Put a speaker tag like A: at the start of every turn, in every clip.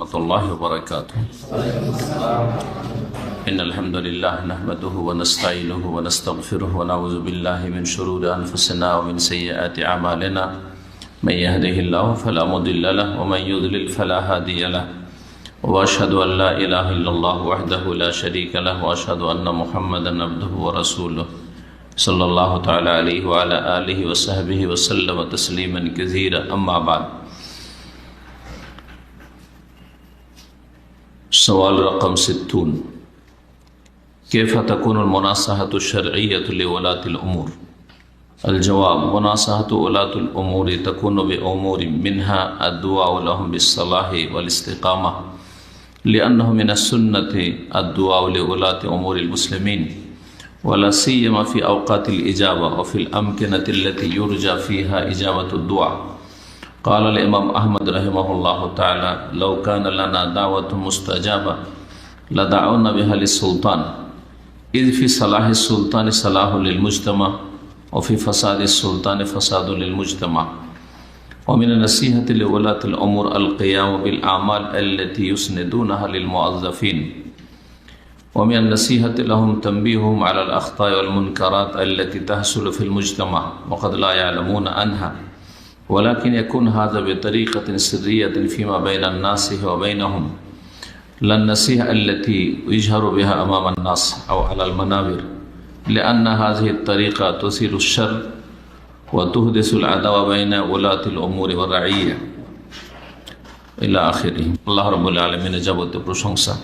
A: ورحمة الله وبركاته. إن الحمد لله نحمده ونستعينه ونستغفره ونعوذ بالله من شرور أنفسنا ومن سيئات أعمالنا. من يهده الله فلا مضل له ومن يضلل فلا هادي له. وأشهد أن لا إله إلا الله وحده لا شريك له وأشهد أن محمدا عبده ورسوله صلى الله تعالى عليه وعلى آله وصحبه وسلم تسليما كثيرا. أما بعد. سؤال رقم 60. كيف تكون المناصحة الشرعية لولاة الأمور؟ الجواب: مناصحة ولاة الأمور تكون بأمور منها الدعاء لهم بالصلاح والاستقامة، لأنه من السنة الدعاء لولاة أمور المسلمين، ولا سيما في أوقات الإجابة وفي الأمكنة التي يرجى فيها إجابة الدعاء. قال الإمام أحمد رحمه الله تعالى: لو كان لنا دعوة مستجابة لدعونا بها للسلطان، إذ في صلاح السلطان صلاح للمجتمع وفي فساد السلطان فساد للمجتمع. ومن النصيحة لولاة الأمور القيام بالأعمال التي يسندونها للموظفين، ومن النصيحة لهم تنبيههم على الأخطاء والمنكرات التي تحصل في المجتمع وقد لا يعلمون عنها، ولكن يكون هذا بطريقة سرية فيما بين الناس وبينهم، لا النصيحة التي يجهر بها أمام الناس أو على المنابر، لأن هذه الطريقة تثير الشر وتحدث العداوة بين ولاة الأمور والرعية إلى آخره. আল্লাহ রাব্বুল আলামিনের যাবতীয় প্রশংসা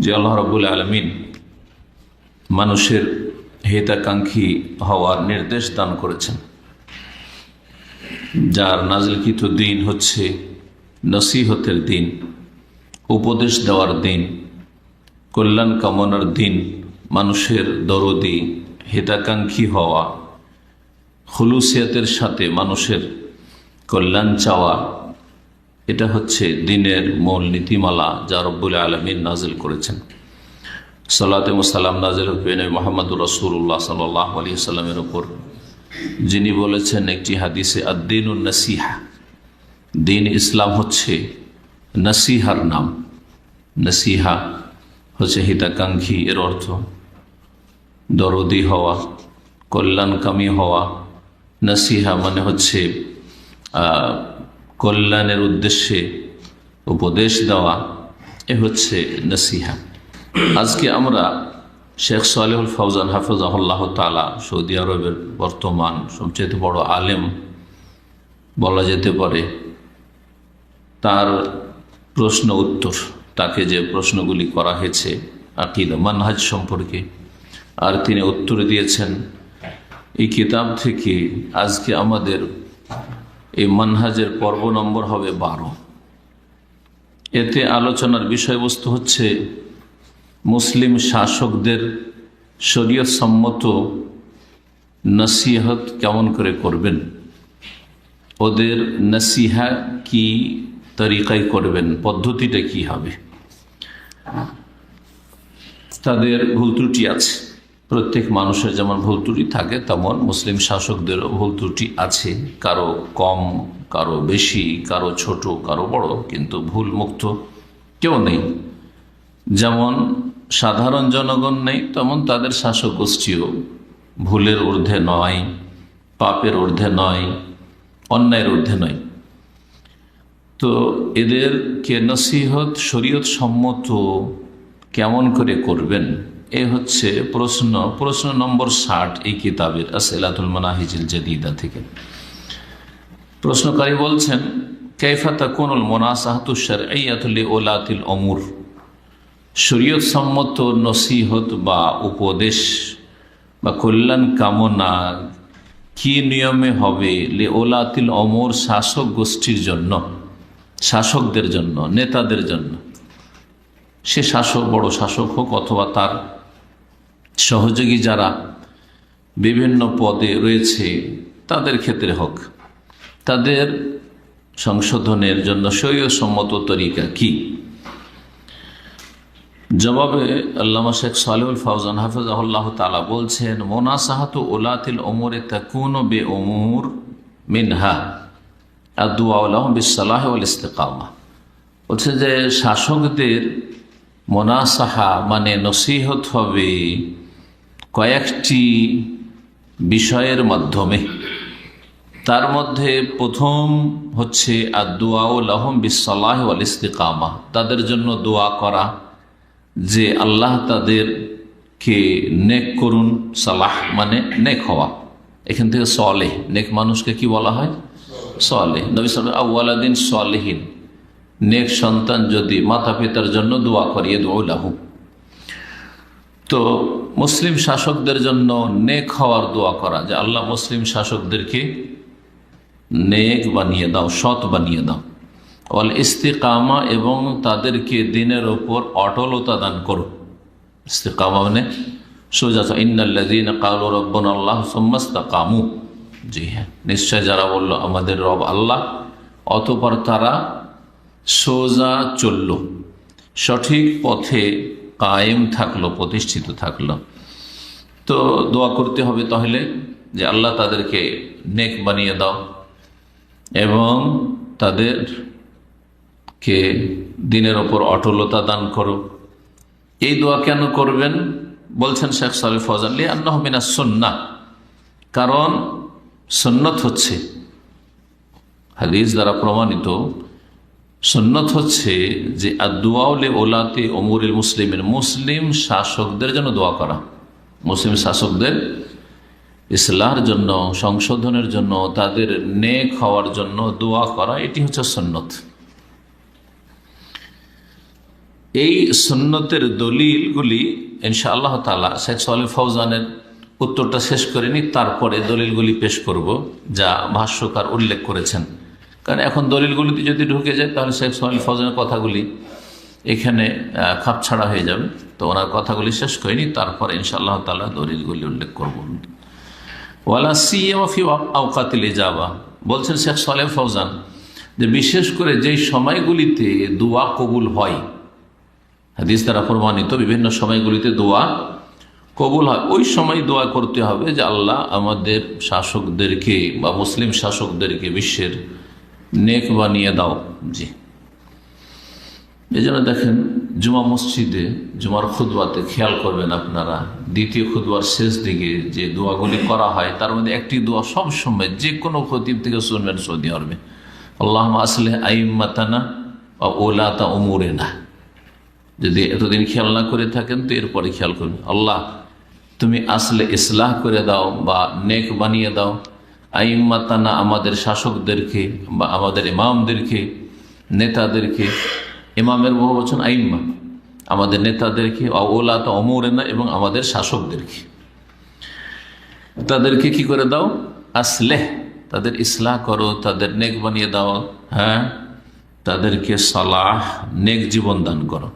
A: যে আল্লাহ রাব্বুল আলামিন মানুষের হিতাকাঙ্ক্ষী হওয়ার নির্দেশ দান করেছেন, যার নাজিলকৃত দিন হচ্ছে নসিহতের দিন, উপদেশ দেওয়ার দিন, কল্যাণ কামনার দিন, মানুষের দরদি হিতাকাঙ্ক্ষী হওয়া, খুলুসিয়াতের সাথে মানুষের কল্যাণ চাওয়া, এটা হচ্ছে দিনের মূল নীতিমালা যা রব্বুল আলামিন নাজিল করেছেন। সালাত ও সালাম নাজিল হবে মুহাম্মদুর রাসূলুল্লাহ সাল্লাল্লাহু আলাইহি ওয়াসাল্লামের উপর, যিনি বলেছেন একটি হাদিসে, আদ-দীনুন নাসিহা, দিন ইসলাম হচ্ছে নসিহার নাম। নসিহা হচ্ছে হিতাকাঙ্ক্ষী, এর অর্থ দরদি হওয়া, কল্যাণকামী হওয়া। নসিহা মানে হচ্ছে কল্যাণের উদ্দেশ্যে উপদেশ দেওয়া, এ হচ্ছে নসিহা। আজকে আমরা শেখ সালেহুল ফৌজান হাফিজাহুল্লাহ তাআলা, সৌদি আরবের বর্তমান সবচেয়ে বড় আলেম বলা যেতে পারে, তার প্রশ্ন উত্তর, তাকে যে প্রশ্নগুলি করা হয়েছে আকীদা মানহাজ সম্পর্কে, আর তিনি উত্তর দিয়েছেন এই কিতাব থেকে। আজকে আমাদের এই মানহাজের পর্ব নম্বর হবে 12। এতে আলোচনার বিষয়বস্তু হচ্ছে মুসলিম শাসকদের শরীয়ত সম্মত নসিহত কেমন করে করবেন, ওদের নসিহা কি তরিকায় করবেন, পদ্ধতিটা কি হবে। তাদের ভুল ত্রুটি আছে, প্রত্যেক মানুষের যেমন ভুল ত্রুটি থাকে তেমন মুসলিম শাসকদেরও ভুল ত্রুটি আছে, কারো কম, কারো বেশি, কারো ছোট, কারো বড়, কিন্তু ভুল মুক্ত কেউ নেই। যেমন সাধারণ জনগণ নেই, তেমন তাদের শাসক গোষ্ঠীও ভুলের ঊর্ধ্বে নয়, পাপের ঊর্ধ্বে নয়, অন্যায়ের ঊর্ধ্বে নয়। তো এদেরকে নসিহত শরীয়ত সম্মত কেমন করে করবেন, এ হচ্ছে প্রশ্ন নম্বর 60 এই কিতাবের আসইলাতুল মানাহিজিল জাদীদা থেকে। প্রশ্নকারী বলছেন, কাইফা তাকুনুল মুনাসাহাতু শারঈয়াতু লিউলাতিল উমুর, শরীয়ত সম্মত নসিহত বা উপদেশ বা কল্যাণ কামনা কি নিয়মে হবে লিউলাতিল উমুর, শাসক গোষ্ঠীর জন্য, শাসকদের জন্য, নেতাদের জন্য। সে শাসক, বড় শাসক হোক অথবা তার সহযোগী যারা বিভিন্ন পদে রয়েছে তাদের ক্ষেত্রে হোক, তাদের সংশোধনের জন্য শরীয়ত সম্মত তরিকা কি। জবাবে আল্লামা শেখ সালেহুল ফৌজান হাফিজাহুল্লাহ তাআলা বলছেন, মুনাসাহাতু উলাতিল উমুরি তাকুনু বিউমুর মিনহা আদ-দুআ লাহুম বিস-সালাহ ওয়াল ইস্তিকামা। বলছে যে শাসকদের মোনাসাহা মানে নসিহত হবে কয়েকটি বিষয়ের মাধ্যমে। তার মধ্যে প্রথম হচ্ছে আদ-দুআ লাহুম বিস-সালাহ ওয়াল ইস্তিকামা, তাদের জন্য দোয়া করা যে আল্লাহ তাদেরকে নেক করুন। সালাহ মানে নেক হওয়া, এখান থেকে সালেহ, নেক মানুষকে কি বলা হয়? সালেহ। নবী সাল্লাল্লাহু আলাইহি ওয়াসাল্লাম সালেহিন, নেক সন্তান যদি মাতা পিতার জন্য দোয়া করিয়ে দোয়া লাহু। তো মুসলিম শাসকদের জন্য নেক হওয়ার দোয়া করা, যে আল্লাহ মুসলিম শাসকদেরকে নেক বানিয়ে দাও, সৎ বানিয়ে দাও। ওয়াল ইস্তিকামা, এবং তাদেরকে দিনের ওপর অটলতা দান করো। ইস্তিকামা মানে সোজা, ইন্নাল্লাযীনা ক্বালু রাব্বুনাল্লাহ সুম্মা ইসতাকামু। জি হ্যাঁ, নিশ্চয় যারা বলল আমাদের রব আল্লাহ, অতঃপর তারা সোজা চলল, সঠিক পথে কায়েম থাকলো, প্রতিষ্ঠিত থাকলো। তো দোয়া করতে হবে তাহলে যে আল্লাহ তাদেরকে নেক বানিয়ে দাও এবং তাদেরকে দিনের ওপর অটলতা দান করো। এই দোয়া কেন করবেন বলছেন শেখ সালেহ ফৌজান, লিআন্নাহু মিনাস সুন্নাহ, কারণ সুন্নত হচ্ছে, হাদিস দ্বারা প্রমাণিত সুন্নত হচ্ছে যে আদ-দুআ লিউলাতি উমুরিল মুসলিমিন, মুসলিম শাসকদের জন্য দোয়া করা, মুসলিম শাসকদের ইসলাহের জন্য, সংশোধনের জন্য, তাদের নেক হওয়ার জন্য দোয়া করা, এটি হচ্ছে সুন্নত। এই সুন্নতের দলিলগুলি ইনশাআল্লাহ তাআলা শেখ সালেহ ফৌজানের উত্তরটা শেষ করে নি, তারপরে দলিলগুলি পেশ করব যা ভাষ্যকার উল্লেখ করেছেন। কারণ এখন দলিলগুলিতে যদি ঢুকে যায় তাহলে শেখ সালেহ ফৌজানের কথাগুলি এখানে খাপছাড়া হয়ে যাবে। তো ওনার কথাগুলি শেষ করে নি, তারপরে ইনশাআল্লাহ তাআলা দলিলগুলি উল্লেখ করব। ওয়ালা সিয়ামা ফি আওকাতিল ইজাবা, বলছেন শেখ সালেহ ফৌজান যে বিশেষ করে যেই সময়গুলিতে দোয়া কবুল হয়, হাদিস দ্বারা প্রমাণিত বিভিন্ন সময়গুলিতে দোয়া কবুল হয়, ওই সময় দোয়া করতে হবে যে আল্লাহ আমাদের শাসকদেরকে বা মুসলিম শাসকদেরকে বিশ্বের নেক বানিয়ে দাও। জি, এই জন্য দেখেন জুমা মসজিদে জুমার খুতবাতে খেয়াল করবেন আপনারা, দ্বিতীয় খুতবার শেষ দিকে যে দোয়াগুলি করা হয় তার মধ্যে একটি দোয়া সব সময় যে কোনো খতিব থেকে শুনবেন সৌদি আরবে, আল্লাহুম্মা আসলিহ আইম্মাতানা ওয়া উলাতা উমুরিনা। যদি এতদিন খেয়াল না করে থাকেন তো এরপরে খেয়াল করবেন, আল্লাহ তুমি আসলে ইসলাহ করে দাও বা নেক বানিয়ে দাও আইম্মাতানা, আমাদের শাসকদেরকে বা আমাদের ইমামদেরকে, নেতাদেরকে, ইমামের বহু বচন আইম্মা, আমাদের নেতাদেরকে, ওলাতা উমুরিনা, এবং আমাদের শাসকদেরকে, তাদেরকে কি করে দাও? আসলেহ, তাদের ইসলাহ করো, তাদের নেক বানিয়ে দাও, হ্যাঁ, তাদেরকে সালাহ নেক জীবন দান করো।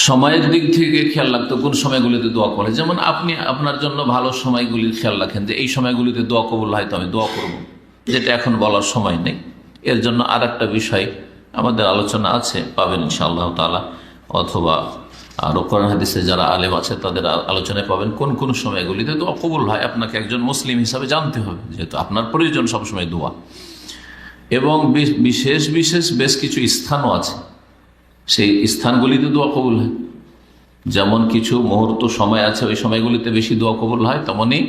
A: সময়ের দিক থেকে খেয়াল রাখতো কোন সময়গুলিতে দোয়া করে, যেমন আপনি আপনার জন্য ভালো সময়গুলির খেয়াল রাখেন যে এই সময়গুলিতে দোয়া কবুল হয় তো আমি দোয়া করব, যেটা এখন বলার সময় নেই। এর জন্য আর একটা বিষয় আমাদের আলোচনা আছে, পাবেন ইনশাআল্লাহ তাআলা, অথবা আরও কোরআন হাদিসে যারা আলেম আছে তাদের আলোচনায় পাবেন কোন কোন সময়গুলিতে দোয়া কবুল হয়। আপনাকে একজন মুসলিম হিসাবে জানতে হবে, যেহেতু আপনার প্রয়োজন সবসময় দোয়া। এবং বিশেষ বিশেষ বেশ কিছু স্থানও আছে, সেই স্থানগুলিতে দোয়া কবুল হয়। যেমন কিছু মুহূর্ত সময় আছে ওই সময়গুলিতে বেশি দোয়া কবুল হয়, তেমনই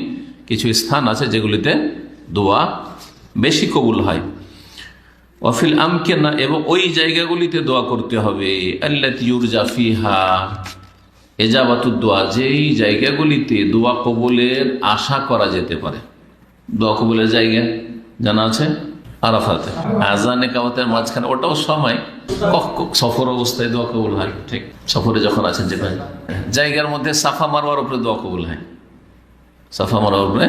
A: কিছু স্থান আছে যেগুলিতে দোয়া বেশি কবুল হয়। ওয়াফিল আমকিনা, এবং ওই জায়গাগুলিতে দোয়া করতে হবে আল্লাতী ইউরজা ফিহা ইজাবাতুদ দুআ, যেই জায়গাগুলিতে দোয়া কবুলের আশা করা যেতে পারে। দোয়া কবুলের জায়গা জানা আছে আরাফাতে, আজানে কামাতের মাঝখানে, ওটাও সময় সফর অবস্থায় দোয়া কবুল হয়। ঠিক সফরে যখন আছেন যেখানে জায়গার মধ্যে সাফা মারওয়ার উপরে দোয়া কবুল হয়, সাফা মারওয়ার উপরে,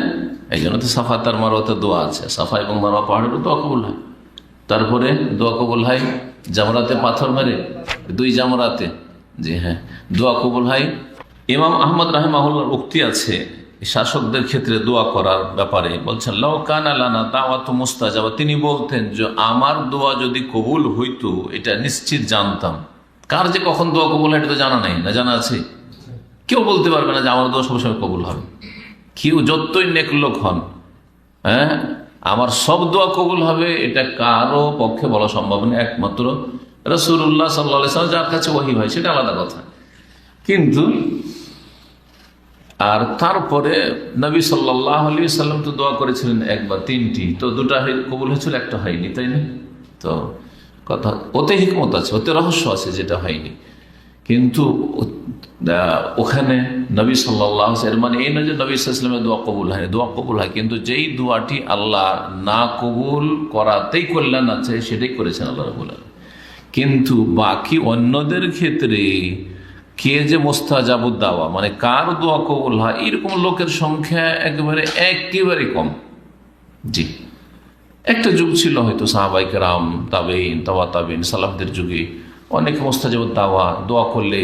A: এই জন্য তো সাফা তার মারওয়াতে দোয়া আছে, সাফা এবং মারওয়া পাহাড়ের উপরে দোয়া কবুল হয়। তারপরে দোয়া কবুল হয় জামরাতে পাথর মেরে, দুই জামরাতে, জি হ্যাঁ, দোয়া কবুল হয়। ইমাম আহমদ রাহিমাহুল্লাহর উক্তি আছে শাসকদের ক্ষেত্রে দোয়া করার ব্যাপারে, বলছেন লাউ কানা লানা দাওয়াতু মুস্তাজাবা, তিনি বলতেন যে আমার দোয়া যদি কবুল হইতো এটা নিশ্চিত জানতাম। কার যে কখন দোয়া কবুল হয় এটা তো জানা নাই, না জানা আছে? কেউ বলতে পারবে না যে আমার দোয়া সবসময় কবুল হবে। কেউ যতই নেক লোক হন, হ্যাঁ, আমার সব দোয়া কবুল হবে এটা কারো পক্ষে বলা সম্ভব নয়, একমাত্র রাসূলুল্লাহ সাল্লাল্লাহু আলাইহি ওয়াসাল্লাম যার কাছে ওহী হয় সেটা আলাদা কথা। কিন্তু আর তারপরে নবী সাল্লাল্লাহু আলাইহি ওয়াসাল্লাম তো দোয়া করেছিলেন একবার, তিনটি, তো দুটা কবুল হয়েছিল, একটা হয়নি, তাই না? তো কথা ওতে হিকমত আছে, ওতে রহস্য আছে যেটা হয়নি। কিন্তু ওখানে নবী সাল্লাল্লাহু আলাইহি ওয়াসাল্লাম, মানে এই নয় যে নবী সাল্লাল্লাহু আলাইহি ওয়াসাল্লামের দোয়া কবুল হয়, দোয়া কবুল হয়, কিন্তু যেই দোয়াটি আল্লাহ না কবুল করাতেই কল্যাণ আছে সেটাই করেছেন আল্লাহ রাব্বুল আলামিন। কিন্তু বাকি অন্যদের ক্ষেত্রে কে যে মোস্তাজাবুদ দাওয়া, মানে কার দোয়া কবুল হয়, এরকম লোকের সংখ্যা একেবারে কম। জি, একটা যুগ ছিল হয়তো সাহাবায়ে কেরাম, তাবেঈন, তাবা তাবেঈন, সালাফদের যুগে অনেক মোস্তাজাবুদ দাওয়া, দোয়া করলে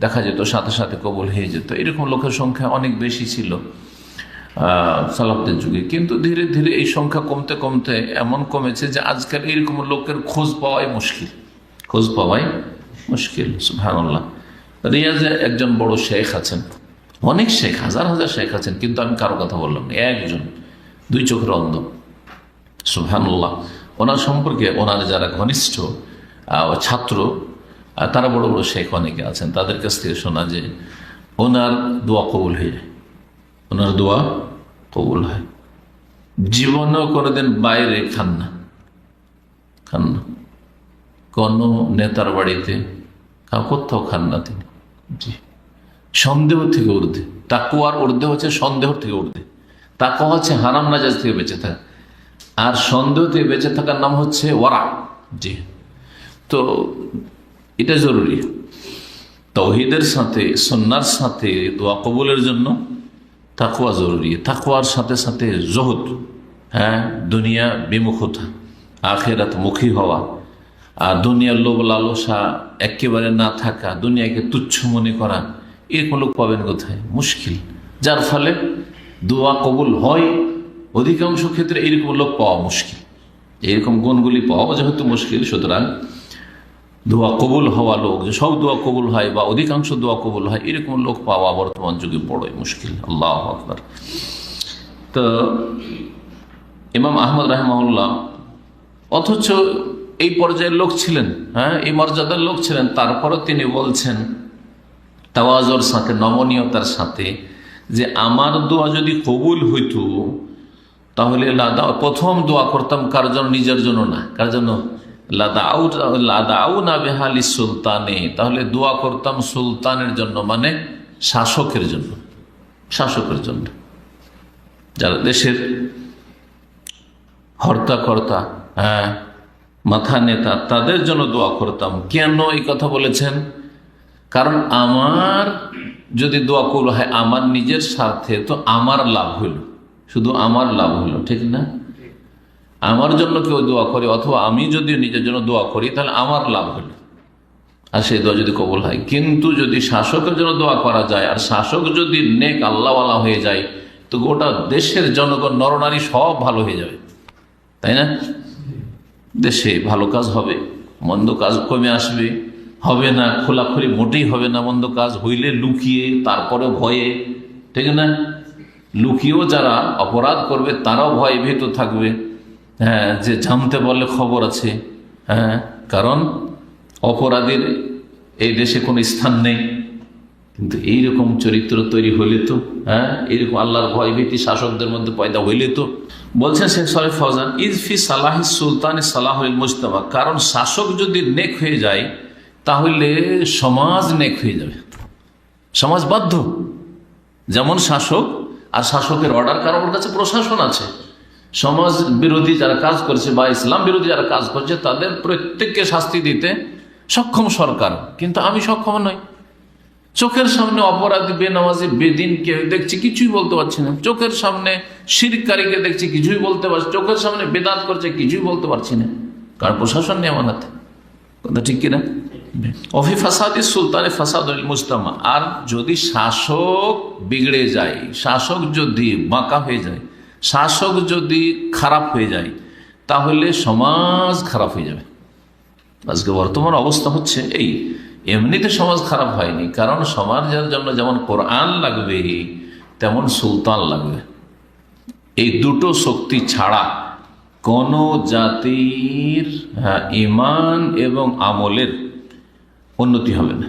A: দেখা যেত সাথে সাথে কবুল হয়ে যেত, এরকম লোকের সংখ্যা অনেক বেশি ছিল সালাফদের যুগে। কিন্তু ধীরে ধীরে এই সংখ্যা কমতে কমতে এমন কমেছে যে আজকাল এরকম লোকের খোঁজ পাওয়াই মুশকিল। সুবহানাল্লাহ। রিয়াজে একজন বড় শেখ আছেন, অনেক শেখ, হাজার হাজার শেখ আছেন, কিন্তু আমি কারো কথা বললাম না, একজন, দুই চোখের অন্ধ। সুবহানাল্লাহ। ওনার সম্পর্কে ওনার যারা ঘনিষ্ঠ ছাত্র, তারা বড় বড় শেখ অনেকে আছেন, তাদের কাছ থেকে শোনা যে ওনার দোয়া কবুল হয়ে যায়, ওনার দোয়া কবুল হয়। জীবনেও কোনোদিন বাইরে খান না, কোনো নেতার বাড়িতে কোথাও খান না তিনি। জি, সন্দেহ থেকে ঊর্ধ্বে, তাকওয়ার ঊর্ধ্বে হচ্ছে সন্দেহ থেকে ঊর্ধ্বে। তাকওয়া হচ্ছে হারাম নাজায়েজ থেকে বেঁচে থাকা, আর সন্দেহ থেকে বেঁচে থাকার নাম হচ্ছে ওয়ারা। জি, তো এটা জরুরি। তাওহীদের সাথে, সুন্নাহর সাথে দোয়া কবুলের জন্য তাকওয়া জরুরি। তাকওয়ার সাথে সাথে জুহুদ, দুনিয়া বিমুখতা, আখিরাত মুখী হওয়া, আর দুনিয়ার লোভ লালসা একেবারে না থাকা, দুনিয়াকে তুচ্ছ মনে করা, এরকম লোক পাবেন কোথায়? মুশকিল। যার ফলে দোয়া কবুল হয় অধিকাংশ ক্ষেত্রে, এরকম লোক পাওয়া মুশকিল। এরকম গুণগুলি পাওয়া যেহেতু মুশকিল, সুতরাং দোয়া কবুল হওয়া লোক, যে সব দোয়া কবুল হয় বা অধিকাংশ দোয়া কবুল হয়, এরকম লোক পাওয়া বর্তমান যুগে বড়ই মুশকিল। আল্লাহু আকবার। তো ইমাম আহমদ রাহিমাহুল্লাহ অথচ এই পর্যায়ের লোক ছিলেন, এই মর্যাদার লোক ছিলেন, তারপরও তিনি বলছেন তাওয়াজুর সাথে, নমনীয়তার সাথে, যে আমার দোয়া যদি কবুল হইতো তাহলে প্রথম দোয়া করতাম কার জন্য? নিজের জন্য না। কার জন্য? লাদাউনা বিহালি সুলতানে, তাহলে দোয়া করতাম সুলতানের জন্য, মানে শাসকের জন্য, যারা দেশের হর্তাকর্তা, মাথা নেতা, তাদের জন্য দোয়া করতাম। কেন এই কথা বলেছেন? কারণ আমার যদি দোয়া কবুল হয় আমার নিজের স্বার্থে, তো আমার লাভ হইল, শুধু আমার লাভ হইল, ঠিক না? আমার জন্য কেউ দোয়া করে অথবা আমি যদি নিজের জন্য দোয়া করি তাহলে আমার লাভ হইল, আর সেই দোয়া যদি কবুল হয়। কিন্তু যদি শাসকের জন্য দোয়া করা যায় আর শাসক যদি নেক আল্লাহওয়ালা হয়ে যায়, তো গোটা দেশের জনগণ, নরনারী সব ভালো হয়ে যাবে, তাই না? দেশে ভালো কাজ হবে, মন্দ কাজ কমে আসবে, হবে না খোলাখুলি, মোটেই হবে না মন্দ কাজ, হইলে লুকিয়ে, তারপরে ভয়ে, ঠিক না? লুকিয়েও যারা অপরাধ করবে তারাও ভয় ভীত থাকবে, যে জানতে বললে খবর আছে, কারণ অপরাধীর এই দেশে কোনো স্থান নেই। কিন্তু এইরকম চরিত্র তৈরি হইলে তো, এইরকম আল্লাহর ভয় ভীতি শাসকদের মধ্যে পয়দা হইলে তো, বলছেন শেখ সালেহ ফৌজান, ইজফি সালাহি সুলতান সালাহুল মুজতামা, কারণ শাসক যদি নেক হয়ে যায় তাহলে সমাজ নেক হয়ে যাবে, সমাজ বাধ্য। যেমন শাসক, আর শাসকের অর্ডার, কারণ ওর কাছে প্রশাসন আছে, সমাজ বিরোধী যারা কাজ করছে বা ইসলাম বিরোধী যারা কাজ করছে তাদের প্রত্যেককে শাস্তি দিতে সক্ষম সরকার, কিন্তু আমি সক্ষম নই। চোখের সামনে অপরাধী, বেনামাজি, বেদিনকে দেখছি, কিছুই বলতে পারছি না। চোখের সামনে শিরকারীকে দেখছি, কিছুই বলতে পারছি। চোখের সামনে বেদাত করছে, কিছুই বলতে পারছি না, কারণ প্রশাসন নেই আমার হাতে। কথা ঠিক কিনা? অফি ফাসাদি সুলতানে ফাসাদুল মুজতামা, আর যদি শাসক বিগড়ে যায়, শাসক যদি বাঁকা হয়ে যায়, শাসক যদি খারাপ হয়ে যায়, তাহলে সমাজ খারাপ হয়ে যাবে। আজকে বর্তমান অবস্থা হচ্ছে এই, এমনিতে সমাজ খারাপ হয়নি, কারণ সমাজের জন্য যেমন কোরআন লাগবে তেমন সুলতান লাগবে। এই দুটো শক্তি ছাড়া কোন জাতির ঈমান এবং আমলের উন্নতি হবে না।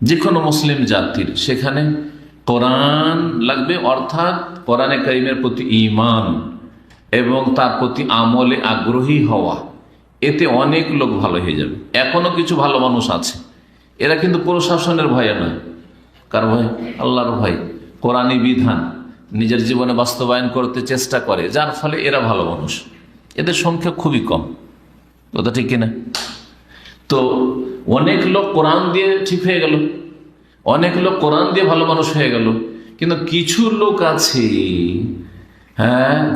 A: যে কোনো মুসলিম জাতির সেখানে কোরআন লাগবে, অর্থাৎ কোরআনে কারিমের প্রতি ঈমান এবং তার প্রতি আমলে আগ্রহী হওয়া। এতে অনেক লোক ভালো হয়ে যাবে। এখনো কিছু ভালো মানুষ আছে, এরা কিন্তু প্রশাসনের ভয়ে নয়। কার ভয়? আল্লাহর ভয়। কোরআনী বিধান নিজের জীবনে বাস্তবায়ন করতে চেষ্টা করে, যার ফলে এরা ভালো মানুষ। এদের সংখ্যা খুবই কম, কথা ঠিক কিনা? তো অনেক লোক কোরআন দিয়ে ঠিক হয়ে গেল, অনেক লোক কোরআন দিয়ে ভালো মানুষ হয়ে গেল, কিন্তু কিছু লোক আছে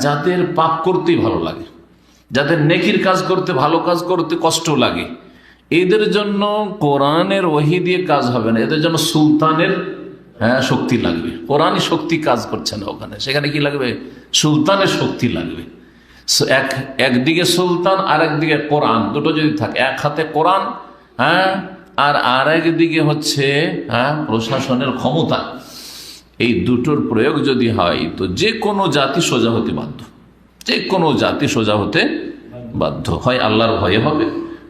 A: যাদের পাপ করতেই ভালো লাগে, যাদের নেকির কাজ করতে, ভালো কাজ করতে কষ্ট লাগে। এদের জন্য কোরআনের ওহী দিয়ে কাজ হবে না, এদের জন্য সুলতানের শক্তি লাগবে। কোরআনই শক্তি কাজ করছে না ওখানে, সেখানে কি লাগবে? সুলতানের শক্তি লাগবে। একদিকে সুলতান আর একদিকে কোরআন, দুটো যদি থাকে, এক হাতে কোরআন আর আরেক দিকে হচ্ছে প্রশাসনের ক্ষমতা, এই দুটোর প্রয়োগ যদি হয় তো যে কোনো জাতি সোজা হতে বাধ্য, যে কোনো জাতি সোজা হতে বাধ্য। হয় আল্লাহর ভয়ে হবে,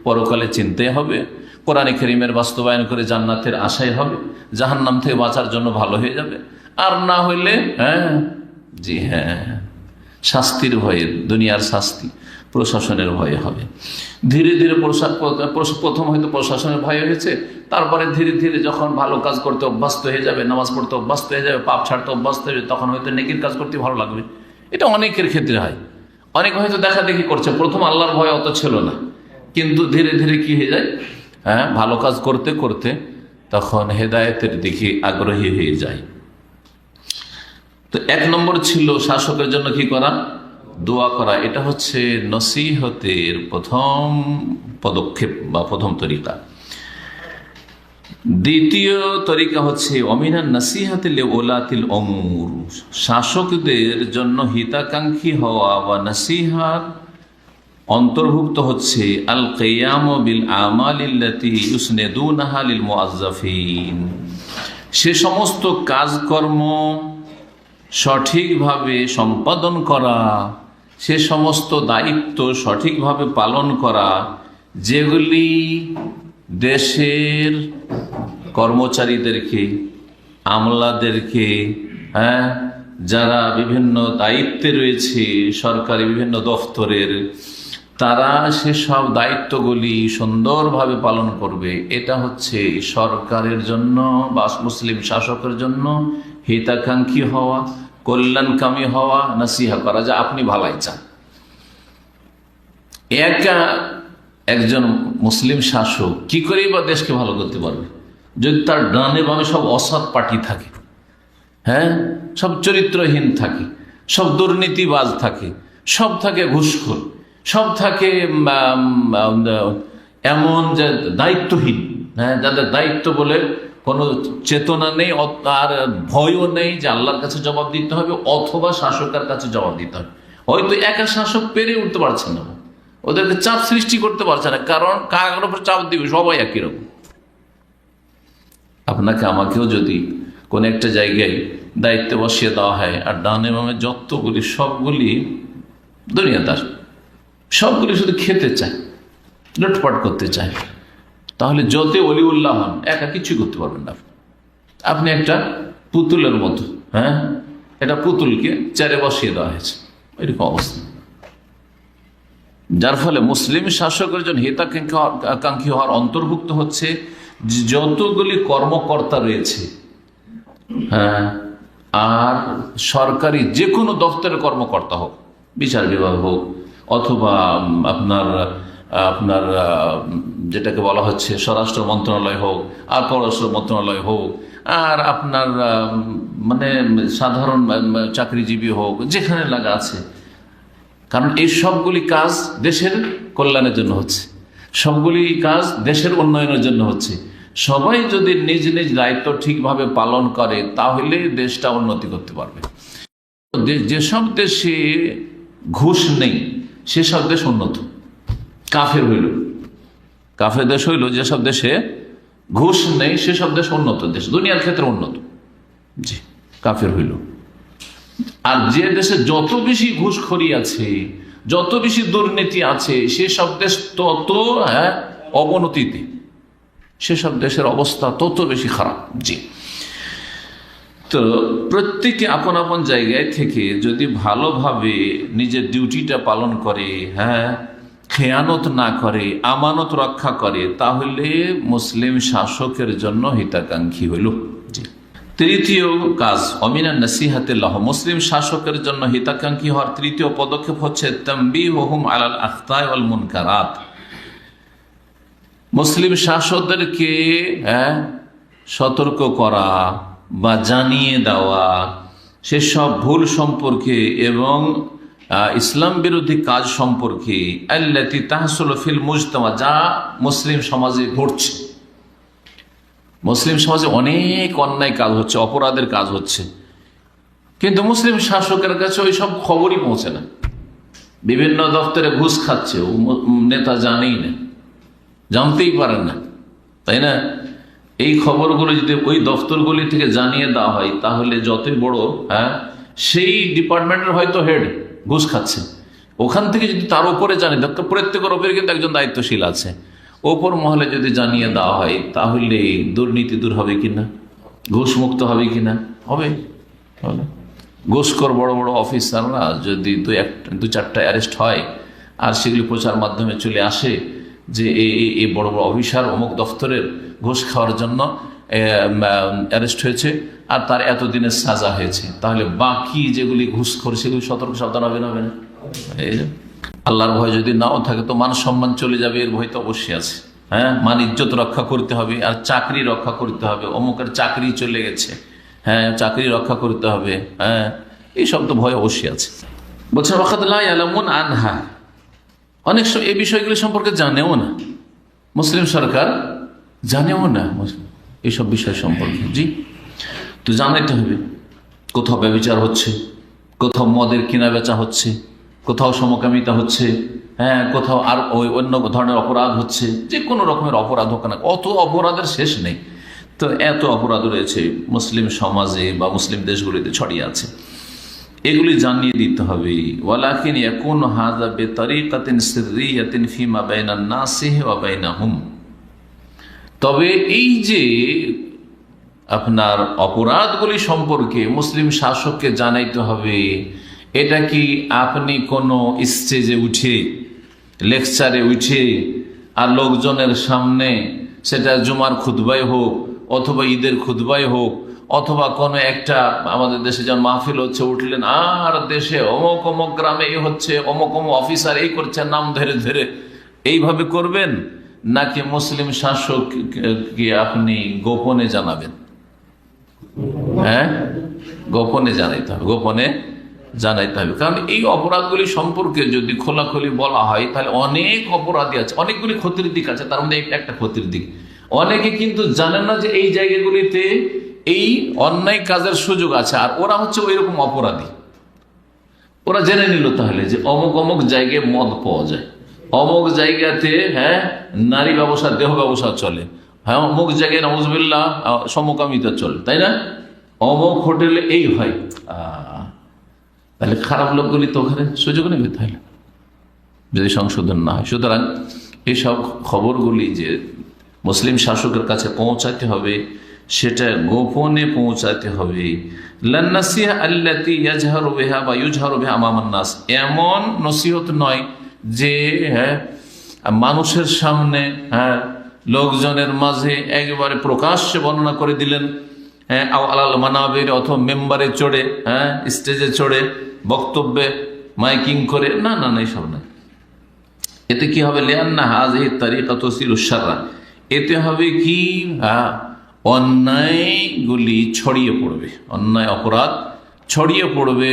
A: পরকালে চিনতে হবে, কোরআনে কারীমের বাস্তবায়ন করে জান্নাতের আশায় হবে, জাহান্নাম থেকে বাঁচার জন্য ভালো হয়ে যাবে। আর না হইলে জি হ্যাঁ, শাস্তির ভয়ে, দুনিয়ার শাস্তি, প্রশাসনের ভয়ে হবে। ধীরে ধীরে প্রথম হয়তো প্রশাসনের ভয় হয়েছে, তারপরে ধীরে ধীরে যখন ভালো কাজ করতে অভ্যস্ত হয়ে যাবে, নামাজ পড়তে অভ্যস্ত হয়ে যাবে, পাপ ছাড়তে অভ্যস্ত হয়ে যাবে, তখন হয়তো নেকির কাজ করতে ভালো লাগবে। এটা অনেকের ক্ষেত্রে হয়। অনেকে হয়তো দেখা দেখি করছে, প্রথম আল্লাহর ভয় অত ছিল না, কিন্তু ধীরে ধীরে কি হয়ে যায়, ভালো কাজ করতে করতে তখন হেদায়েতের দিকে আগ্রহী হয়ে যায়। তো এক নম্বর ছিল শাসকের জন্য কি করা? দোয়া করা। এটা হচ্ছে নসিহতের প্রথম পদক্ষেপ বা প্রথম তরিকা। দ্বিতীয় তরিকা হচ্ছে অমিনান নাসিহাতিল ওলাতিল উমুর, শাসকদের জন্য হিতাকাঙ্ক্ষী হওয়া বা নসিহাত অন্তর্ভুক্ত হচ্ছে আল কিয়াম বিল আমালিল্লাতি ইউসনিদুনাহা লিল মুআজ্জাফিন, সে সমস্ত কাজকর্ম সঠিকভাবে সম্পাদন করা, সে সমস্ত দায়িত্ব সঠিকভাবে পালন করা যেগুলি দেশের কর্মচারীদেরকে, আমলাদেরকে, যারা বিভিন্ন দায়িত্বে রয়েছে সরকারি বিভিন্ন দফতরের, তারা সেসব দায়িত্বগুলি সুন্দরভাবে পালন করবে। এটা হচ্ছে সরকারের জন্য বা মুসলিম শাসকের জন্য হিতাকাঙ্ক্ষী হওয়া, কল্যাণকামী হওয়া, নসিহা করা, যা আপনি ভালাই চান। একজন মুসলিম শাসক কি করেই বা দেশকে ভালো করতে পারবে যদি তার ডানে বামে সব অসৎ পার্টি থাকে, সব চরিত্রহীন থাকে, সব দুর্নীতিবাজ থাকে, সব থাকে ঘুষখোর, সব থাকে এমন যে দায়িত্বহীন, যাদের দায়িত্ব বলে কোনো চেতনা নেই, আর ভয়ও নেই যে আল্লাহর কাছে জবাব দিতে হবে অথবা শাসকের কাছে জবাব দিতে হবে। হয়তো একা শাসক পেরে উঠতে পারছে না, ওদেরকে চাপ সৃষ্টি করতে পারছে না, কারণ কার উপর চাপ দিবে, সবাই একই রকম। আপনাকে আমাকেও যদি কোন একটা জায়গায় দায়িত্বে বসিয়ে দেওয়া হয় আর ডানে বামে যতগুলি সবগুলি দুনিয়াদার, সবগুলি শুধু খেতে চায়, লুটপাট করতে চায়, তাহলে যত অলিউল্লাহ হন একা কিছুই করতে পারবেন না। আপনি একটা পুতুলের মতো, এটা পুতুলকে চেয়ারে বসিয়ে দেওয়া হয়েছে, এরকম অবস্থা। যার ফলে মুসলিম শাসকের জন্য হিতাকাঙ্ক্ষী হওয়ার অন্তর্ভুক্ত হচ্ছে যতগুলি কর্মকর্তা রয়েছে, আর সরকারি যে কোনো দপ্তরের কর্মকর্তা হোক, বিচার বিভাগ হোক, অথবা আপনার যেটাকে বলা হচ্ছে স্বরাষ্ট্র মন্ত্রণালয় হোক, আর পররাষ্ট্র মন্ত্রণালয় হোক, আর আপনার মানে সাধারণ চাকরিজীবী হোক, যেখানে লাগা আছে, কারণ এই সবগুলি কাজ দেশের কল্যাণের জন্য হচ্ছে, সবগুলি কাজ দেশের উন্নয়নের জন্য হচ্ছে। সবাই যদি নিজ নিজ দায়িত্ব ঠিকভাবে পালন করে তাহলে দেশটা উন্নতি করতে পারবে। যেসব দেশে ঘুষ নেই সেসব দেশ উন্নত। কাফের দেশ হইল যেসব দেশে ঘুষ নেই সেসব দেশ উন্নত দেশ, দুনিয়ার ক্ষেত্রে উন্নত। জি, কাফের হইল। আর যে দেশে যত বেশি ঘুষখোরি আছে, যত বেশি দুর্নীতি আছে সেসব দেশ তত অবনতিতে, সেসব দেশের অবস্থা তত বেশি খারাপ। জি, তো প্রত্যেকে আপন আপন জায়গায় থেকে যদি ভালোভাবে নিজের ডিউটিটা পালন করে, খেয়ানত না করে, আমানত রক্ষা করে, তাহলে মুসলিম শাসকের জন্য হিতাকাঙ্ক্ষী হইল। জি, তৃতীয় কাজ অমিনা নসিহাতিল্লাহ, মুসলিম শাসকের জন্য হিতাকাঙ্ক্ষী হওয়ার তৃতীয় পদক্ষেপ হচ্ছে তানবীহুহুম আলাল আখতাই ওয়াল মুনকারাত। মুসলিম শাসকদেরকে সতর্ক করা বা জানিয়ে দেওয়া সেসব ভুল সম্পর্কে এবং ইসলাম বিরোধী কাজ সম্পর্কে, আল্লাতী তাহসুলু ফিল মুজতামা, যা মুসলিম সমাজে ঘটছে। মুসলিম সমাজে অনেক অন্যায় কাজ হচ্ছে, অপরাধের কাজ হচ্ছে, কিন্তু মুসলিম শাসকের কাছে ওই সব খবরই পৌঁছে না। বিভিন্ন দপ্তরে ঘুষ খাচ্ছে, নেতা জানেই না, জানতেই পারেন না, তাই না? এই খবরগুলো যদি ওই দপ্তরগুলি থেকে জানিয়ে দেওয়া হয়, তাহলে যতই বড় সেই ডিপার্টমেন্টের হয়তো হেড ঘুষ খাচ্ছে, ওখান থেকে যদি তার উপরে জানে, প্রত্যেকের উপরে কিন্তু একজন দায়িত্বশীল আছে, ওপর মহলে যদি জানিয়ে দেওয়া হয়, তাহলে দুর্নীতি দূর হবে কিনা, ঘুষ মুক্ত হবে কিনা? হবে। ঘুষখোর বড় বড় অফিসাররা যদি দু চারটা অ্যারেস্ট হয় আর সেগুলি প্রচার মাধ্যমে চলে আসে যে এই বড় বড় অফিসার অমুক দফতরের ঘুষ খাওয়ার জন্য অ্যারেস্ট হয়েছে আর তার এতদিনের সাজা হয়েছে, তাহলে বাকি যেগুলি ঘুষখোর সেগুলি সতর্ক সাবধান হবে না? এই যে আল্লাহর ভয় যদি নাও থাকে তো মান সম্মান চলে যাবে, এর ভয় তো অবশ্যই আছে। মান ইজ্জত রক্ষা করতে হবে আর চাকরি রক্ষা করতে হবে, অমুকের চাকরি চলে গেছে, চাকরি রক্ষা করতে হবে, এইসব তো ভয় অবশ্যই আছে। বলছেন ওয়াকাদ লা ইয়ালামুন আনহা, অনেক এই বিষয়গুলি সম্পর্কে জানেও না, মুসলিম সরকার জানেও না এইসব বিষয় সম্পর্কে। জি, তো জানাইতে হবে। কোথাও ব্যভিচার হচ্ছে, কোথাও মদের কেনা বেচা হচ্ছে, কোথাও সমকামিতা হচ্ছে, কোথাও আর ওই অন্য ধরনের অপরাধ হচ্ছে, যে কোনো রকমের অপরাধ হোক না, অত অপরাধের শেষ নেই। তো এত অপরাধ রয়েছে মুসলিম সমাজে বা মুসলিম দেশগুলিতে ছড়িয়ে আছে, এগুলি জানিয়ে দিতে হবে। ওয়ালাকিন ইয়াকুনু হাযা বিতারিকাতিন সিররিয়াতিন ফীমা বাইনান নাসিহি ওয়া বাইনাহুম, তবে এই যে আপনার অপরাধগুলি সম্পর্কে মুসলিম শাসককে জানাইতে হবে, এটা কি আপনি কোনো স্টেজে উঠে, লেকচারে উঠে আর লোকজনের সামনে, সেটা জুমার খুতবায় হোক অথবা ঈদের খুতবায় হোক অথবা কোনো একটা আমাদের দেশে যেমন মাহফিল হচ্ছে, উঠলেন আর দেশে অমুক অমুক গ্রামে এই হচ্ছে, অমুক অমুক অফিসার এই করছে, নাম ধরে ধরে এইভাবে করবেন, নাকি মুসলিম শাসককে আপনি গোপনে জানাবেন? গোপনে জানাইতে হবে, গোপনে জানাইতে হবে। কারণ এই অপরাধগুলি সম্পর্কে যদি খোলাখুলি বলা হয়, তাহলে অনেক অপরাধী আছে, অনেকগুলি ক্ষতির দিক আছে, তার মধ্যে একটা ক্ষতির দিক, অনেকে কিন্তু জানেন না যে এই জায়গাগুলিতে এই অন্যায় কাজের সুযোগ আছে, আর ওরা হচ্ছে ওই রকম অপরাধী। ওরা জেনে নিল তাহলে যে অমুক অমুক জায়গায় মদ পাওয়া যায়, অমুক জায়গাতে নারী ব্যবসা, দেহ ব্যবসা চলে, অমুক জায়গায় নাউজুবিল্লাহ সমকামিতা চলে, তাই না? অমুক হোটেলে এই হয়, তাহলে খারাপ লোকগুলি তো ওখানে সুযোগ নেবে, তাহলে যদি সংশোধন না হয়। সুতরাং এইসব খবরগুলি যে মুসলিম শাসকের কাছে পৌঁছাতে হবে, সেটা গোপনে পৌঁছাতে হবে। লান্নাসিহা আল্লাতী ইয়াজহারু বিহা বা ইউজহারু বিহা আমামান নাস, এমন নসিহত নয় যে মানুষের সামনে, লোকজনের মাঝে একেবারে প্রকাশ্যে বর্ণনা করে দিলেন, আলাল মানাবির অথবা মেম্বারে চড়ে, স্টেজে চড়ে বক্তব্যে মাইকিং করে, না না না, এইসব না। এতে কি হবে? লিআন্না হাযিহি তারিকা তুসিলু শাররা, এতে হবে কি, অন্যায়গুলি ছড়িয়ে পড়বে, অন্যায় অপরাধ ছড়িয়ে পড়বে।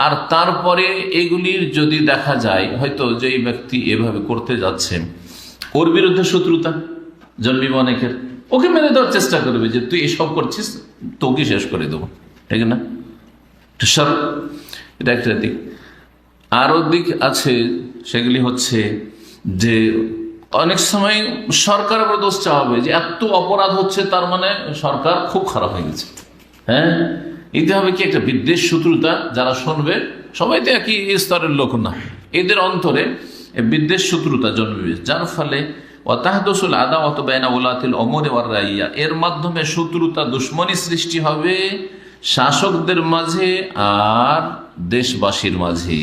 A: আর তারপরে এগুলির যদি দেখা যায় হয়তো যে এই ব্যক্তি এভাবে করতে যাচ্ছে, ওর বিরুদ্ধে শত্রুতা জন্মিবে অনেকের, ওকে মেনে দেওয়ার চেষ্টা করবে যে তুই এসব করছিস, তোকে শেষ করে দেবো, ঠিক না? এটা একটা দিক। আরও দিক আছে, সেগুলি হচ্ছে যে অনেক সময় সরকারের উপর দোষ চাওয়া হবে যে এত অপরাধ হচ্ছে, তার মানে সরকার খুব খারাপ হয়ে গেছে। এতে হবে কি একটা বিদ্বেষ, শত্রুতা, যারা শুনবে সবাই তো একই স্তরের লোক না, এদের অন্তরে বিদ্বেষ শত্রুতা জন্মবে, যার ফলে ওয়াতাহদুসুল আদাওয়াত বাইনা উলাতিল উমুরি ওয়ার রাইয়া, এর মাধ্যমে শত্রুতা দুশ্মনী সৃষ্টি হবে শাসকদের মাঝে আর দেশবাসীর মাঝে।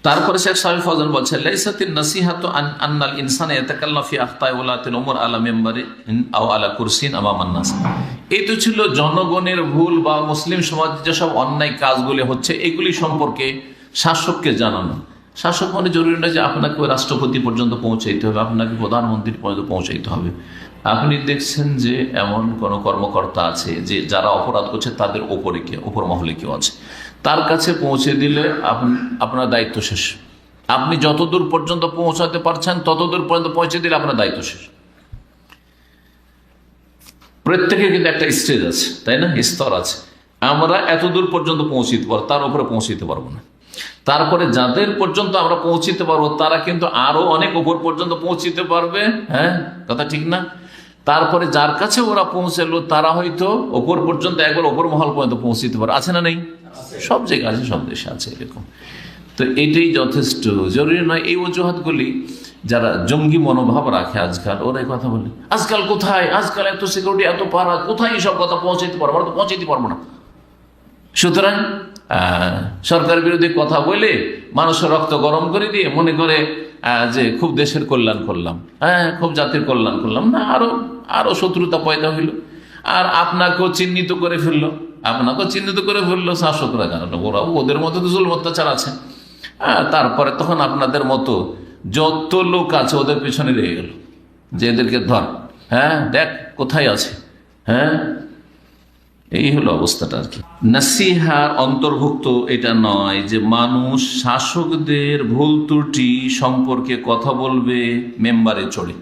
A: তারপরে শেখ সাহেব ফজল বলছে লাইসাতিন নাসিহাতু আন্নাল ইনসানা ইয়াতাকাল্লামু ফি আখতাই উলাতিল উমুর আলা মিম্বারি আও আলা কুরসিন আমামান নাস। এই তো ছিল জনগণের ভুল বা মুসলিম সমাজে যেসব অন্যায় কাজগুলি হচ্ছে এগুলি সম্পর্কে শাসককে জানানো। শাসক মানে জরুরি না যে আপনাকে ওই রাষ্ট্রপতি পর্যন্ত পৌঁছাইতে হবে, আপনাকে প্রধানমন্ত্রী পর্যন্ত পৌঁছাইতে হবে। আপনি দেখছেন যে এমন কোন কর্মকর্তা আছে যে যারা অপরাধ করছে তাদের ওপরে কেউ, ওপর মহলে কেউ আছে, তার কাছে পৌঁছে দিলে আপনার দায়িত্ব শেষ। আপনি যতদূর পর্যন্ত পৌঁছাতে পারছেন ততদূর পর্যন্ত পৌঁছে দিলে আপনার দায়িত্ব শেষ। প্রত্যেকের কিন্তু একটা স্টেজ আছে, তাই না, স্তর আছে। আমরা এতদূর পর্যন্ত পৌঁছিতে পারবো, তার উপরে পৌঁছিতে পারবো না। তারপরে যাদের পর্যন্ত আমরা পৌঁছিতে পারবো তারা কিন্তু আরো অনেক উপর পর্যন্ত পৌঁছিতে পারবে। হ্যাঁ, কথা ঠিক না? তারপরে যার কাছে ওরা পৌঁছালো তারা হয়তো ওপর পর্যন্ত একবার ওপর মহল পর্যন্ত পৌঁছিতে পারে। আছে না নেই? সব জায়গায় আছে, সব দেশে আছে এরকম। তো এটাই যথেষ্ট, জরুরি নয় এই অজুহাতগুলি। যারা জঙ্গি মনোভাব রাখে আজকাল, ওরা এই কথা বলে আজকাল কোথায়, আজকাল এত সিকিউরিটি, এত পাড়া, কোথায় এইসব কথা পৌঁছাইতে পারবো? আমরা তো পৌঁছাইতে পারবো না। সুতরাং সরকার বিরোধী কথা বলে মানুষের রক্ত গরম করে দিয়ে মনে করে যে খুব দেশের কল্যাণ করলাম, হ্যাঁ খুব জাতির কল্যাণ করলাম, না আরো শত্রুতা পয়দা হইল। আর আপনাকেও চিহ্নিত করে ফেললো শাসকরা, কারণ ওরা ওদের মধ্যে তো জুলুম অত্যাচার আছে। তারপরে তখন আপনাদের মতো যত লোক আছে ওদের পিছনে লেগে গেল যে এদেরকে ধর, হ্যাঁ দেখ কোথায় আছে। হ্যাঁ, এই হলো অবস্থাটা আর কি। নাসিহার অন্তর্ভুক্ত এটা নয় যে মানুষ শাসকদের ভুল ত্রুটি সম্পর্কে কথা বলবে মেম্বারে চড়ে।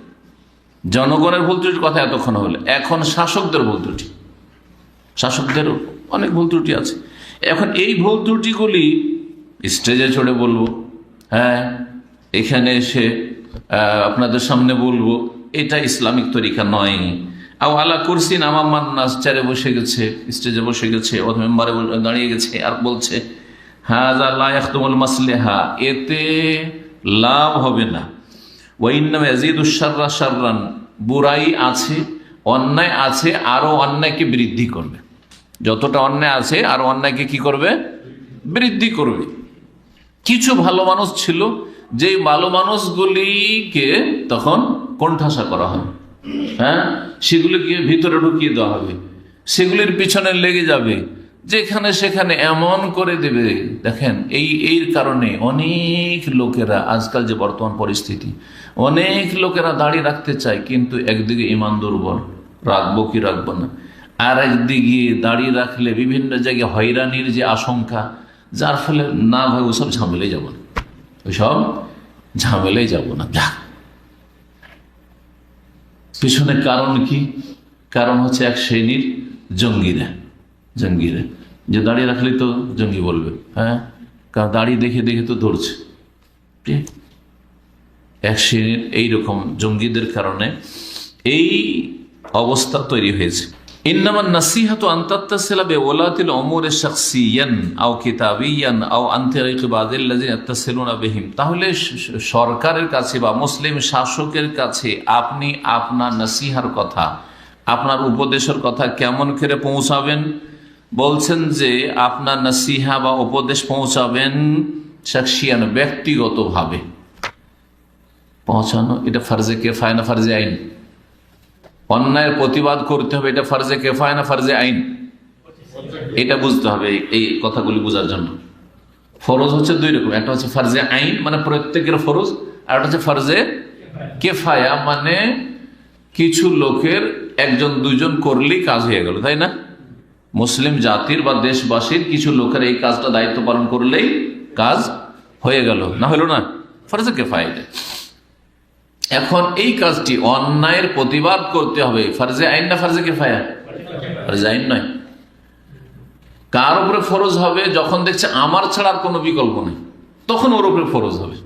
A: জনগণের ভুল ত্রুটির কথা এতক্ষণ হলো, এখন শাসকদের ভুল ত্রুটি। শাসকদের অনেক ভুল ত্রুটি আছে। এখন এই ভুল ত্রুটিগুলি স্টেজে চড়ে বলবো, হ্যাঁ এখানে এসে আপনাদের সামনে বলবো, এটা ইসলামিক তরিকা নয়। আও আলা কুরসিন আমামান নাস, চেয়ারে বসে গেছে, স্টেজে বসে গেছে, অথবা মেম্বারে দাঁড়িয়ে গেছে আর বলছে হাযা লা ইয়াখদুমুল মাসলিহা, এতে লাভ হবে না। ওয়া ইন্নামা ইয়াজিদুশ শাররা শাররান, বুরাই আছে, অন্যায় আছে, আরো অন্যায়কে বৃদ্ধি করবে। যতটা অন্যায় আছে আরো অন্যায়কে কি করবে? বৃদ্ধি করবে। কিছু ভালো মানুষ ছিল, যে ভালো মানুষগুলিকে তখন কোণঠাসা করা হবে, হ্যাঁ সেগুলিকে ভিতরে ঢুকিয়ে দেওয়া হবে, সেগুলির পিছনে লেগে যাবে, যেখানে সেখানে এমন করে দেবে। দেখেন এই কারণে অনেক লোকেরা আজকাল যে বর্তমান পরিস্থিতি, অনেক লোকেরা দাড়ি রাখতে চায়, কিন্তু একদিকে ইমান দুর্বল, রাখবো কি রাখবো না, আর একদিকে দাড়ি রাখলে বিভিন্ন জায়গায় হয়রানির যে আশঙ্কা, যার ফলে না ভাই ওসব ঝামেলাই যাব না, ওইসব ঝামেলাই যাব না। যাক, পিছনে কারণ কি? কারণ হচ্ছে এক শ্রেণীর জঙ্গিরা যে দাঁড়িয়ে রাখলে তো জঙ্গি বলবে, হ্যাঁ কারণ দাঁড়িয়ে দেখে দেখে তো ধরছে। এক শ্রেণীর এইরকম জঙ্গিদের কারণে এই অবস্থা তৈরি হয়েছে। ইন্নামান নাসিহাতু আন তাত্তাসিলা বিউলাতিল উমুরি শাখসিয়ান আও কিতাবিয়ান আও আন তারিকি বাযিল্লাযিনা ইয়াত্তাসিলুনা বিহিম। তাহলে সরকারের কাছে বা মুসলিম শাসকের কাছে আপনি আপনার নাসিহার কথা, আপনার উপদেশের কথা কেমন করে পৌঁছাবেন? বলছেন যে আপনার নাসিহা বা উপদেশ পৌঁছাবেন শাখসিয়ান, ব্যক্তিগতভাবে পৌঁছানো। এটা ফরজে কিফায়া না ফরজে আইন? অন্যায়ের প্রতিবাদ করতে হবে, এটা ফরজে কিফায়া না ফরজে আইন? এটা বুঝতে হবে। এই কথাগুলি বোঝার জন্য ফরজ হচ্ছে দুই রকম, একটা হচ্ছে ফরজে আইন মানে প্রত্যেকের ফরজ, আর একটা হচ্ছে ফরজে কিফায়া মানে কিছু লোকের একজন দুইজন করলেই কাজ হয়ে গেল, তাই না? মুসলিম জাতির বা দেশবাসীর কিছু লোকের এই কাজটা দায়িত্ব পালন করলেই কাজ হয়ে গেল, না হলো না, ফরজে কিফায়া। এখন এই কাজটি অন্যায়ের প্রতিবাদ করতে হবে, ফরজে আইন না ফরজে কিফায়া? ফরজে আইন নয়। কার উপরে ফরজ হবে? যখন দেখছে আমার ছাড়া আর কোনো বিকল্প নেই, তখন ওর উপরে ফরজ হবে।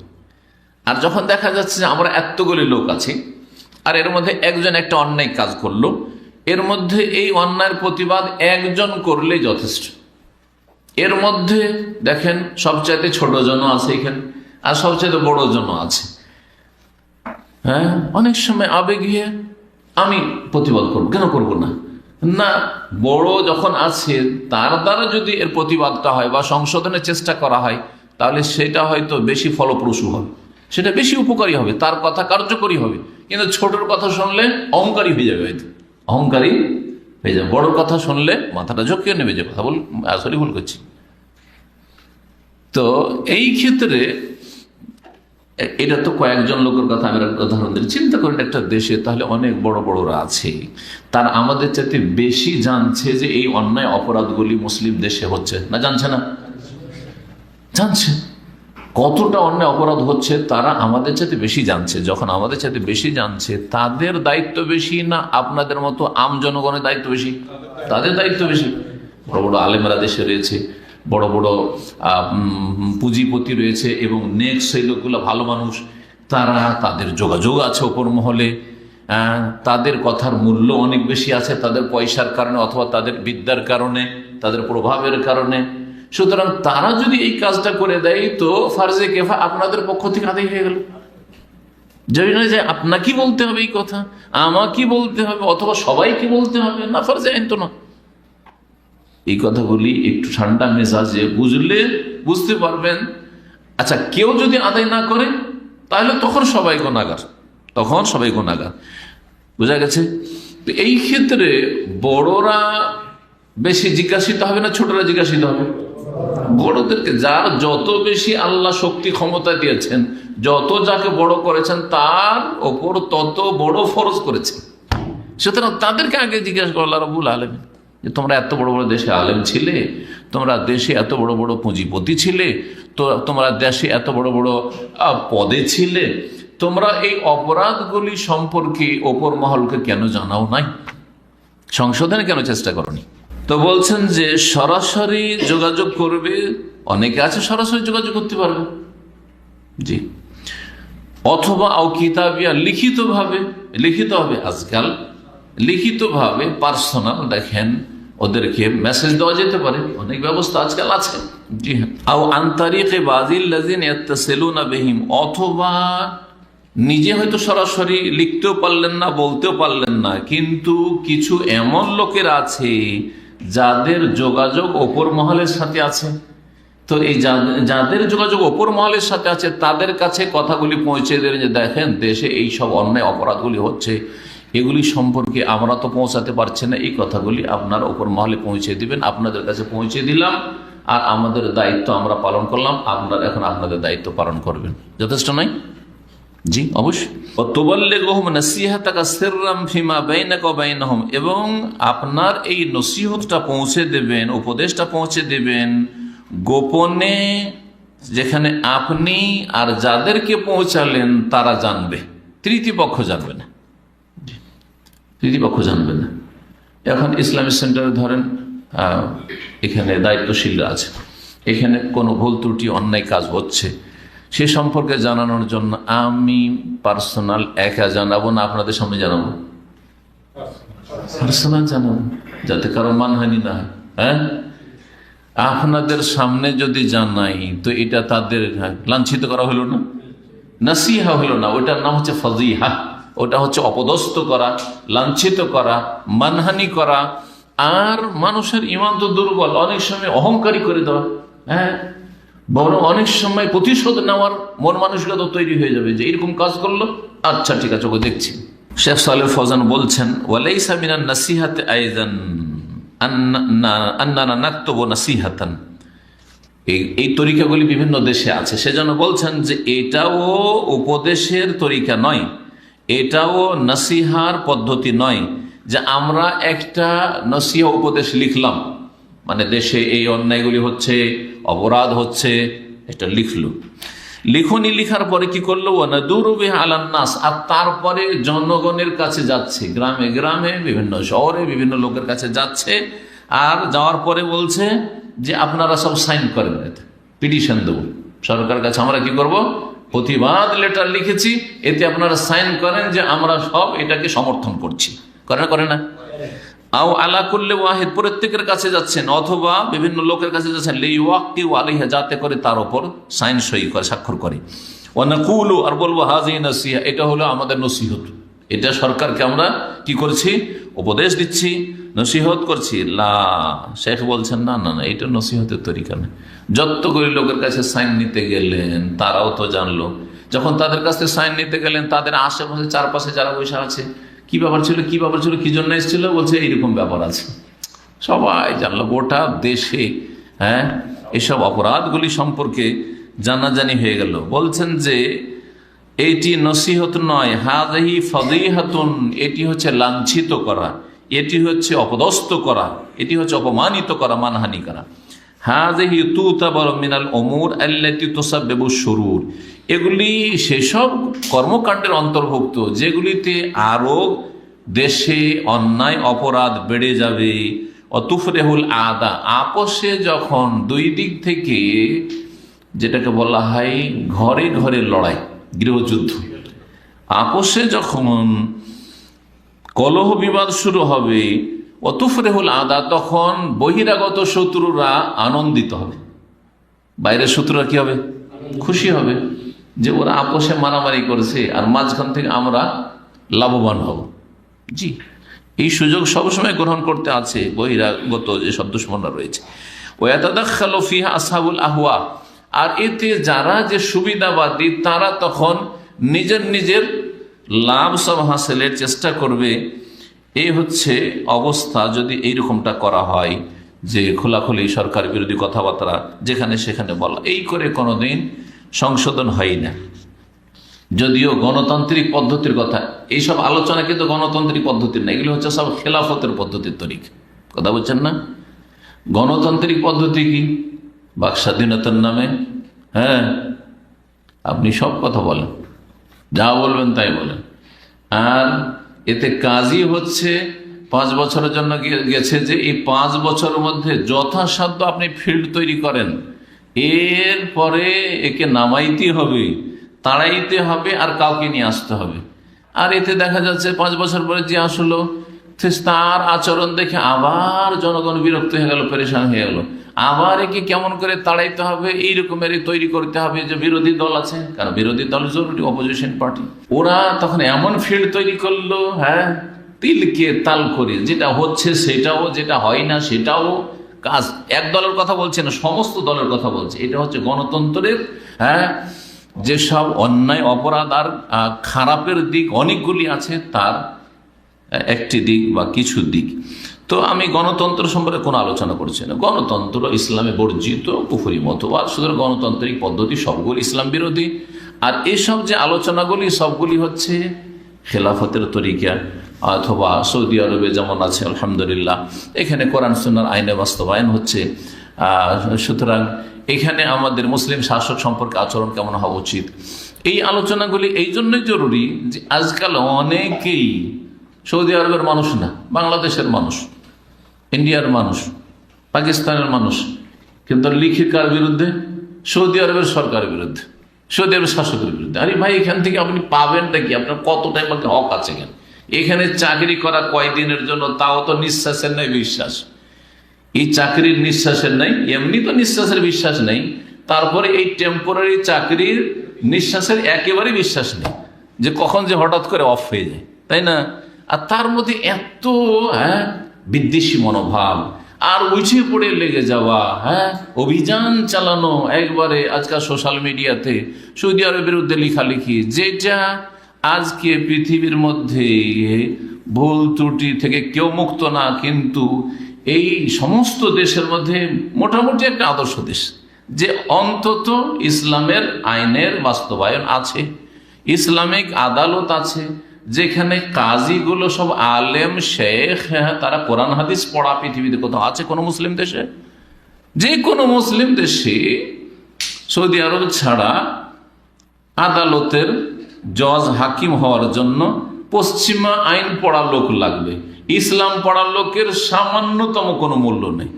A: আর যখন দেখা যাচ্ছে যে আমরা এতগুলি লোক আছি আর এর মধ্যে একজন একটা অন্যায় কাজ করলো, এর মধ্যে এই অন্যায়ের প্রতিবাদ একজন করলেই যথেষ্ট, এর মধ্যে দেখেন সবচাইতে ছোট জনও আছে এখানে, আর সবচাইতে বড় জনও আছে। হ্যাঁ, অনেক সময় আবেগীয় আমি প্রতিবাদ করবো, কেন করব না? না, বড় যখন আছে তার দ্বারা যদি এর প্রতিবাদটা হয় বা সংশোধনের চেষ্টা করা হয়, তাহলে সেটা হয়তো বেশি ফলপ্রসূ হবে, সেটা বেশি উপকারী হবে, তার কথা কার্যকরী হবে। কিন্তু ছোটর কথা শুনলে অহংকারী হয়ে যাবে, হয়তো অহংকারী হয়ে যাবে। বড় কথা শুনলে মাথাটা ঝুঁকিয়ে নেবে, যে কথা আসলে ভুল করছি। তো এই ক্ষেত্রে এটা তো কয়েকজন লোকের কথা আমি একটা উদাহরণ দিই। চিন্তা করেন একটা দেশে তাহলে অনেক বড় বড়রা আছে, তার আমাদের চাইতে বেশি জানছে যে এই অন্যায় অপরাধগুলি মুসলিম দেশে হচ্ছে না, জানছে না? জানছে কতটা অন্যায় অপরাধ হচ্ছে, তারা আমাদের চাইতে বেশি জানছে। যখন আমাদের চাইতে বেশি জানছে, তাদের দায়িত্ব বেশি না আপনাদের মতো আম জনগণের দায়িত্ব বেশি? তাদের দায়িত্ব বেশি। বড় বড় আলেমরা দেশে রয়েছে, বড় বড় পুঁজিপতি রয়েছে, এবং নেক্সট সেই লোকগুলো ভালো মানুষ, তাদের যোগাযোগ আছে ওপর মহলে, তাদের কথার মূল্য অনেক বেশি আছে তাদের পয়সার কারণে অথবা তাদের বিদ্যার কারণে, তাদের প্রভাবের কারণে। সুতরাং তারা যদি এই কাজটা করে দেয় তো ফার্জে কেফা আপনাদের পক্ষ থেকে আদায় হয়ে গেল। যদি না যে আপনাকে বলতে হবে এই কথা, আমাকে বলতে হবে, অথবা সবাইকে বলতে হবে, না, ফার্জে আইন তো না। এই কথাগুলি একটু ঠান্ডা মেজাজে বুঝতে পারবেন। আচ্ছা, কেউ যদি আদায় না করে তাহলে তখন সবাই গুনাহগার, বোঝা গেছে? তো এই ক্ষেত্রে বড়রা বেশি জিজ্ঞাসিত হবে না ছোটরা জিজ্ঞাসিত হবে? বড়দেরকে, যার যত বেশি আল্লাহ শক্তি ক্ষমতা দিয়েছেন, যত যাকে বড় করেছেন তার ওপর তত বড় ফরজ করেছেন। সুতরাং তাদেরকে আগে জিজ্ঞাসা করল আল্লাহ রাব্বুল আলামিন যে তোমরা এত বড় বড় দেশে আলেম ছিলে, তোমরা দেশে এত বড় বড় পুঁজিপতি ছিলে, তো তোমরা দেশে এত বড় বড় পদে ছিলে, তোমরা এই অপরাধগুলি সম্পর্কে ওপর মহলকে কেন জানাও নাই? সংশোধনে কেন চেষ্টা করনি? তো বলছেন যে সরাসরি যোগাযোগ করবে, অনেকে আছে সরাসরি যোগাযোগ করতে পারবে, জি, অথবা কিতাবিয়া লিখিত হবে। আজকাল লিখিতভাবে পার্সোনাল, দেখেন ওদেরকে মেসেজ দেওয়া যেতে পারে, অনেক ব্যবস্থা আজকাল আছে, জি হ্যাঁ। আনতারিকে বাযিল্লাযিনা ইয়াত্তাসিলুনা বিহিম, অথবা নিজে হয়তো সরাসরি লিখতেও পারলেন না, বলতেও পারলেন না, কিন্তু কিছু এমন লোকের আছে যাদের যোগাযোগ ওপর মহলের সাথে আছে। তো এই যাদের যোগাযোগ ওপর মহলের সাথে আছে তাদের কাছে কথাগুলি পৌঁছে দেবেন যে দেখেন দেশে এই সব অন্যায় অপরাধগুলি হচ্ছে, এগুলি সম্পর্কে আমরা তো পৌঁছাতে পারছি না, এই কথাগুলি আপনার ওপর মহলে পৌঁছে দিবেন, আপনাদের কাছে পৌঁছে দিলাম, আর আমাদের দায়িত্ব আমরা পালন করলাম, আপনারা এখন আপনাদের দায়িত্ব পালন করবেন। যথেষ্ট নয়? জি, অবশ্যই। এবং আপনার এই নসিহতটা পৌঁছে দেবেন, উপদেশটা পৌঁছে দেবেন গোপনে, যেখানে আপনি আর যাদেরকে পৌঁছালেন তারা জানবে, তৃতীয় পক্ষ জানবে না, এখন ইসলামিক সেন্টারে ধরেন এখানে দায়িত্বশীলরা আছে, এখানে কোনো ভুল ত্রুটি অন্যায় কাজ হচ্ছে, সে সম্পর্কে জানানোর জন্য আমি পার্সোনাল একা জানাবো না আপনাদের সামনে জানাবো? পার্সোনাল জানাবো, যাতে কারো মানহানি না হয়। হ্যাঁ, আপনাদের সামনে যদি জানাই তো এটা তাদের লাঞ্ছিত করা হলো না, নাসিহা হলো না, ওটার নাম হচ্ছে ফাজিহা, ওটা হচ্ছে অপদস্থ করা, লাঞ্ছিত করা, মানহানি করা। আর মানুষের ঈমান তো দুর্বল, অনেক সময় অহংকারী করে দেওয়া, হ্যাঁ, বড় অনেক সময় প্রতিশোধ নেওয়ার মন মানসিকতা তৈরি হয়ে যাবে যে এরকম কাজ করলো, আচ্ছা ঠিক আছে ওকে দেখছি। শেখ সালেহ ফৌজান বলছেন ওয়ালাইসা মিনান নাসিহাতি আইযান আন্নানা নাকতুবু নাসিহাতান, এই তরিকাগুলি বিভিন্ন দেশে আছে, সেজন্য বলছেন যে এটাও উপদেশের তরিকা নয়, এটাও নসিহার পদ্ধতি নয় যে আমরা একটা নসিহা উপদেশ লিখলাম, মানে দেশে এই অন্যায়গুলি হচ্ছে, অপরাধ হচ্ছে, এটা লিখার পরে কি করলো, ওয়ানাদুরু বিহা আলান নাস, আর তারপরে জনগণের কাছে যাচ্ছে, গ্রামে গ্রামে, বিভিন্ন শহরে, বিভিন্ন লোকের কাছে যাচ্ছে, আর যাওয়ার পরে বলছে যে আপনারা সব সাইন করেন, পিটিশন দেবো সরকারের কাছে, আমরা কি করব, প্রতিবাদ লেটার লিখেছি, এতে আপনারা সাইন করেন যে আমরা সব এটাকে সমর্থন করছি, করে না? আও আলা কুল্লি ওয়াহিদ, প্রত্যেকের কাছে যাচ্ছেন, অথবা বিভিন্ন লোকের কাছে যাচ্ছেন, লিওয়াক্কিউ আলাইহা, যাতে করে তার উপর সাইন সই করে, স্বাক্ষর করে। ওয়া নাকুলু, আর বলবো হাযিহি নাসিহা, এটা হলো আমাদের নসিহত, এটা সরকারকে আমরা কি করছি, উপদেশ দিচ্ছি, নসিহত করছি। লা, শেখ বলছেন না না না, এটা নসিহতের তরিকা না। যতগুলি লোকের কাছে সাইন নিতে গেলেন, তারাও তো জানলো, যখন তাদের কাছে সাইন নিতে গেলেন, তাদের আশেপাশে চারপাশে যারা বসে আছে, কি ব্যাপার ছিল, কি ব্যাপার ছিল, কি জন্য এসেছিল, বলছে এইরকম ব্যাপার আছে, সবাই জানলো, গোটা দেশে এসব অপরাধগুলি সম্পর্কে জানাজানি হয়ে গেল। বলছেন যে এইটি নসিহত নয়, হাযিহি ফাদিহাতুন, এটি হচ্ছে লাঞ্ছিত করা, এটি হচ্ছে অপদস্থ করা, এটি হচ্ছে অপমানিত করা, মানহানি করা। হাযিহি তুতাবারু মিনাল উমুর আল্লাতী তুসাব্বিবু শুরুর, এগুলি সেসব কর্মকাণ্ডের অন্তর্ভুক্ত যেগুলিতে আরো দেশে অন্যায় অপরাধ বেড়ে যাবে। অতুফরেহুল আদা, আপোষে যখন দুই দিক থেকে, যেটাকে বলা হয় ঘরে ঘরে লড়াই, গৃহযুদ্ধ, আপোষে যখন কলহ বিবাদ শুরু হবে, অতুফরেহুল আদা, তখন বহিরাগত শত্রুরা আনন্দিত হবে, বাইরের শত্রুরা কি হবে, খুশি হবে যে ওরা আপোষে মারামারি করেছে, আর মাঝখান থেকে আমরা লাভবান হব। জি, এই সুযোগ সবসময় গ্রহণ করতে আছে বহিরাগত যেসব দুশ্মনরা রয়েছে। ওয়াতাদাখালু ফিহা আসহাবুল আহওয়া, আর এতে যারা যে সুবিধাবাদী, তারা তখন নিজের নিজের লাভ সব হাসিলের চেষ্টা করবে। এই হচ্ছে অবস্থা যদি এইরকমটা করা হয়, যে খোলাখুলি সরকার বিরোধী কথাবার্তা যেখানে সেখানে বলা, এই করে কোনোদিন সংশোধন হয় না। যদিও গণতান্ত্রিক পদ্ধতির কথা, এইসব আলোচনা কিন্তু গণতান্ত্রিক পদ্ধতির না, এগুলো হচ্ছে সব খেলাফতের পদ্ধতির তরিকা, কথা বলছেন না। গণতান্ত্রিক পদ্ধতি কি, বাক স্বাধীনতার নামে আপনি সব কথা বলেন, যা বলবেন তাই বলেন, আর এতে কাজই হচ্ছে 5 বছরের জন্য গেছে, যে এই 5 বছরের মধ্যে যথাসাধ্য আপনি ফিল্ড তৈরি করেন, এরপরে একে নামাইতে হবে, তাড়াইতে হবে, আর কাউকে নিয়ে আসতে হবে। আর এতে দেখা যাচ্ছে 5 বছর পরে যে আসলো, তার আচরণ দেখে আবার জনগণ বিরক্ত হয়ে গেল, পেরেশান হয়ে গেল, আবার একে কেমন করে তাড়াইতে হবে, এই রকমের তৈরি করতে হবে। যে বিরোধী দল আছে, কারণ বিরোধী দল জরুরি, অপোজিশন পার্টি, ওরা তখন এমন ফিল্ড তৈরি করলো, তিলকে তাল করে, যেটা হচ্ছে সেটাও, যেটা হয় না সেটাও কাজ। এক দলের কথা বলছে না, সমস্ত দলের কথা বলছে। এটা হচ্ছে গণতন্ত্রের যেসব অন্যায় অপরাধ আর খারাপের দিক অনেকগুলি আছে, তার একটি দিক বা কিছু দিক। তো আমি গণতন্ত্র সম্পর্কে কোনো আলোচনা করছি না। গণতন্ত্র ইসলামে বর্জিত কুফরি মতবাদ, সুতরাং গণতান্ত্রিক পদ্ধতি সবগুলি ইসলাম বিরোধী। আর এসব যে আলোচনাগুলি সবগুলি হচ্ছে খেলাফতের তরিকা, অথবা সৌদি আরবে যেমন আছে আলহামদুলিল্লাহ, এখানে কোরআন সুন্নাহর আইনে বাস্তবায়ন হচ্ছে। সুতরাং এখানে আমাদের মুসলিম শাসক সম্পর্কে আচরণ কেমন হওয়া উচিত, এই আলোচনাগুলি এই জন্যই জরুরি যে আজকাল অনেকেই সৌদি আরবের মানুষ না, বাংলাদেশের মানুষ, ইন্ডিয়ার মানুষ, পাকিস্তানের মানুষ, কিন্তু লিখে কার বিরুদ্ধে, সৌদি আরবের সরকারের বিরুদ্ধে, সৌদি আরবের শাসকের বিরুদ্ধে। আরে ভাই, এখান থেকে আপনি পাবেনটা কি, আপনার কতটাই বা হক আছে কেন? এখানে চাকরি করা কয়দিনের জন্য, তাও তো নিঃশ্বাসের নাই বিশ্বাস, এই চাকরির নিঃশ্বাসের নাই, এমনি তো নিঃশ্বাসের বিশ্বাস নেই, তারপরে এই টেম্পোরারি চাকরির নিঃশ্বাসের একেবারে বিশ্বাস নেই, যে কখন যে হঠাৎ করে অফ হয়ে যায়, তাই না? আর তার মধ্যে এত বিদ্বেষী মনোভাব, আর উঠে পড়ে লেগে যাওয়া, অভিযান চালানো একবারে আজকাল সোশ্যাল মিডিয়াতে সৌদি আরবের বিরুদ্ধে লেখালেখি, যেটা আজকে পৃথিবীর মধ্যে ভুল ত্রুটি থেকে কেউ মুক্ত না, কিন্তু এই সমস্ত দেশের মধ্যে মোটামুটি একটা আদর্শ দেশ, যে অন্তত ইসলামের আইনের বাস্তবায়ন আছে, ইসলামিক আদালত আছে, যেখানে কাজীগুলো সব আলেম শেখ, তারা কোরআন হাদিস পড়া পৃথিবীতে কোথাও আছে কোনো মুসলিম দেশে? যে কোনো মুসলিম দেশে সৌদি আরব ছাড়া আদালতের জজ হাকিম হওয়ার জন্য পশ্চিমা আইন পড়া লোক লাগবে, ইসলাম পড়ার লোকের সামান্যতম কোনো মূল্য নেই,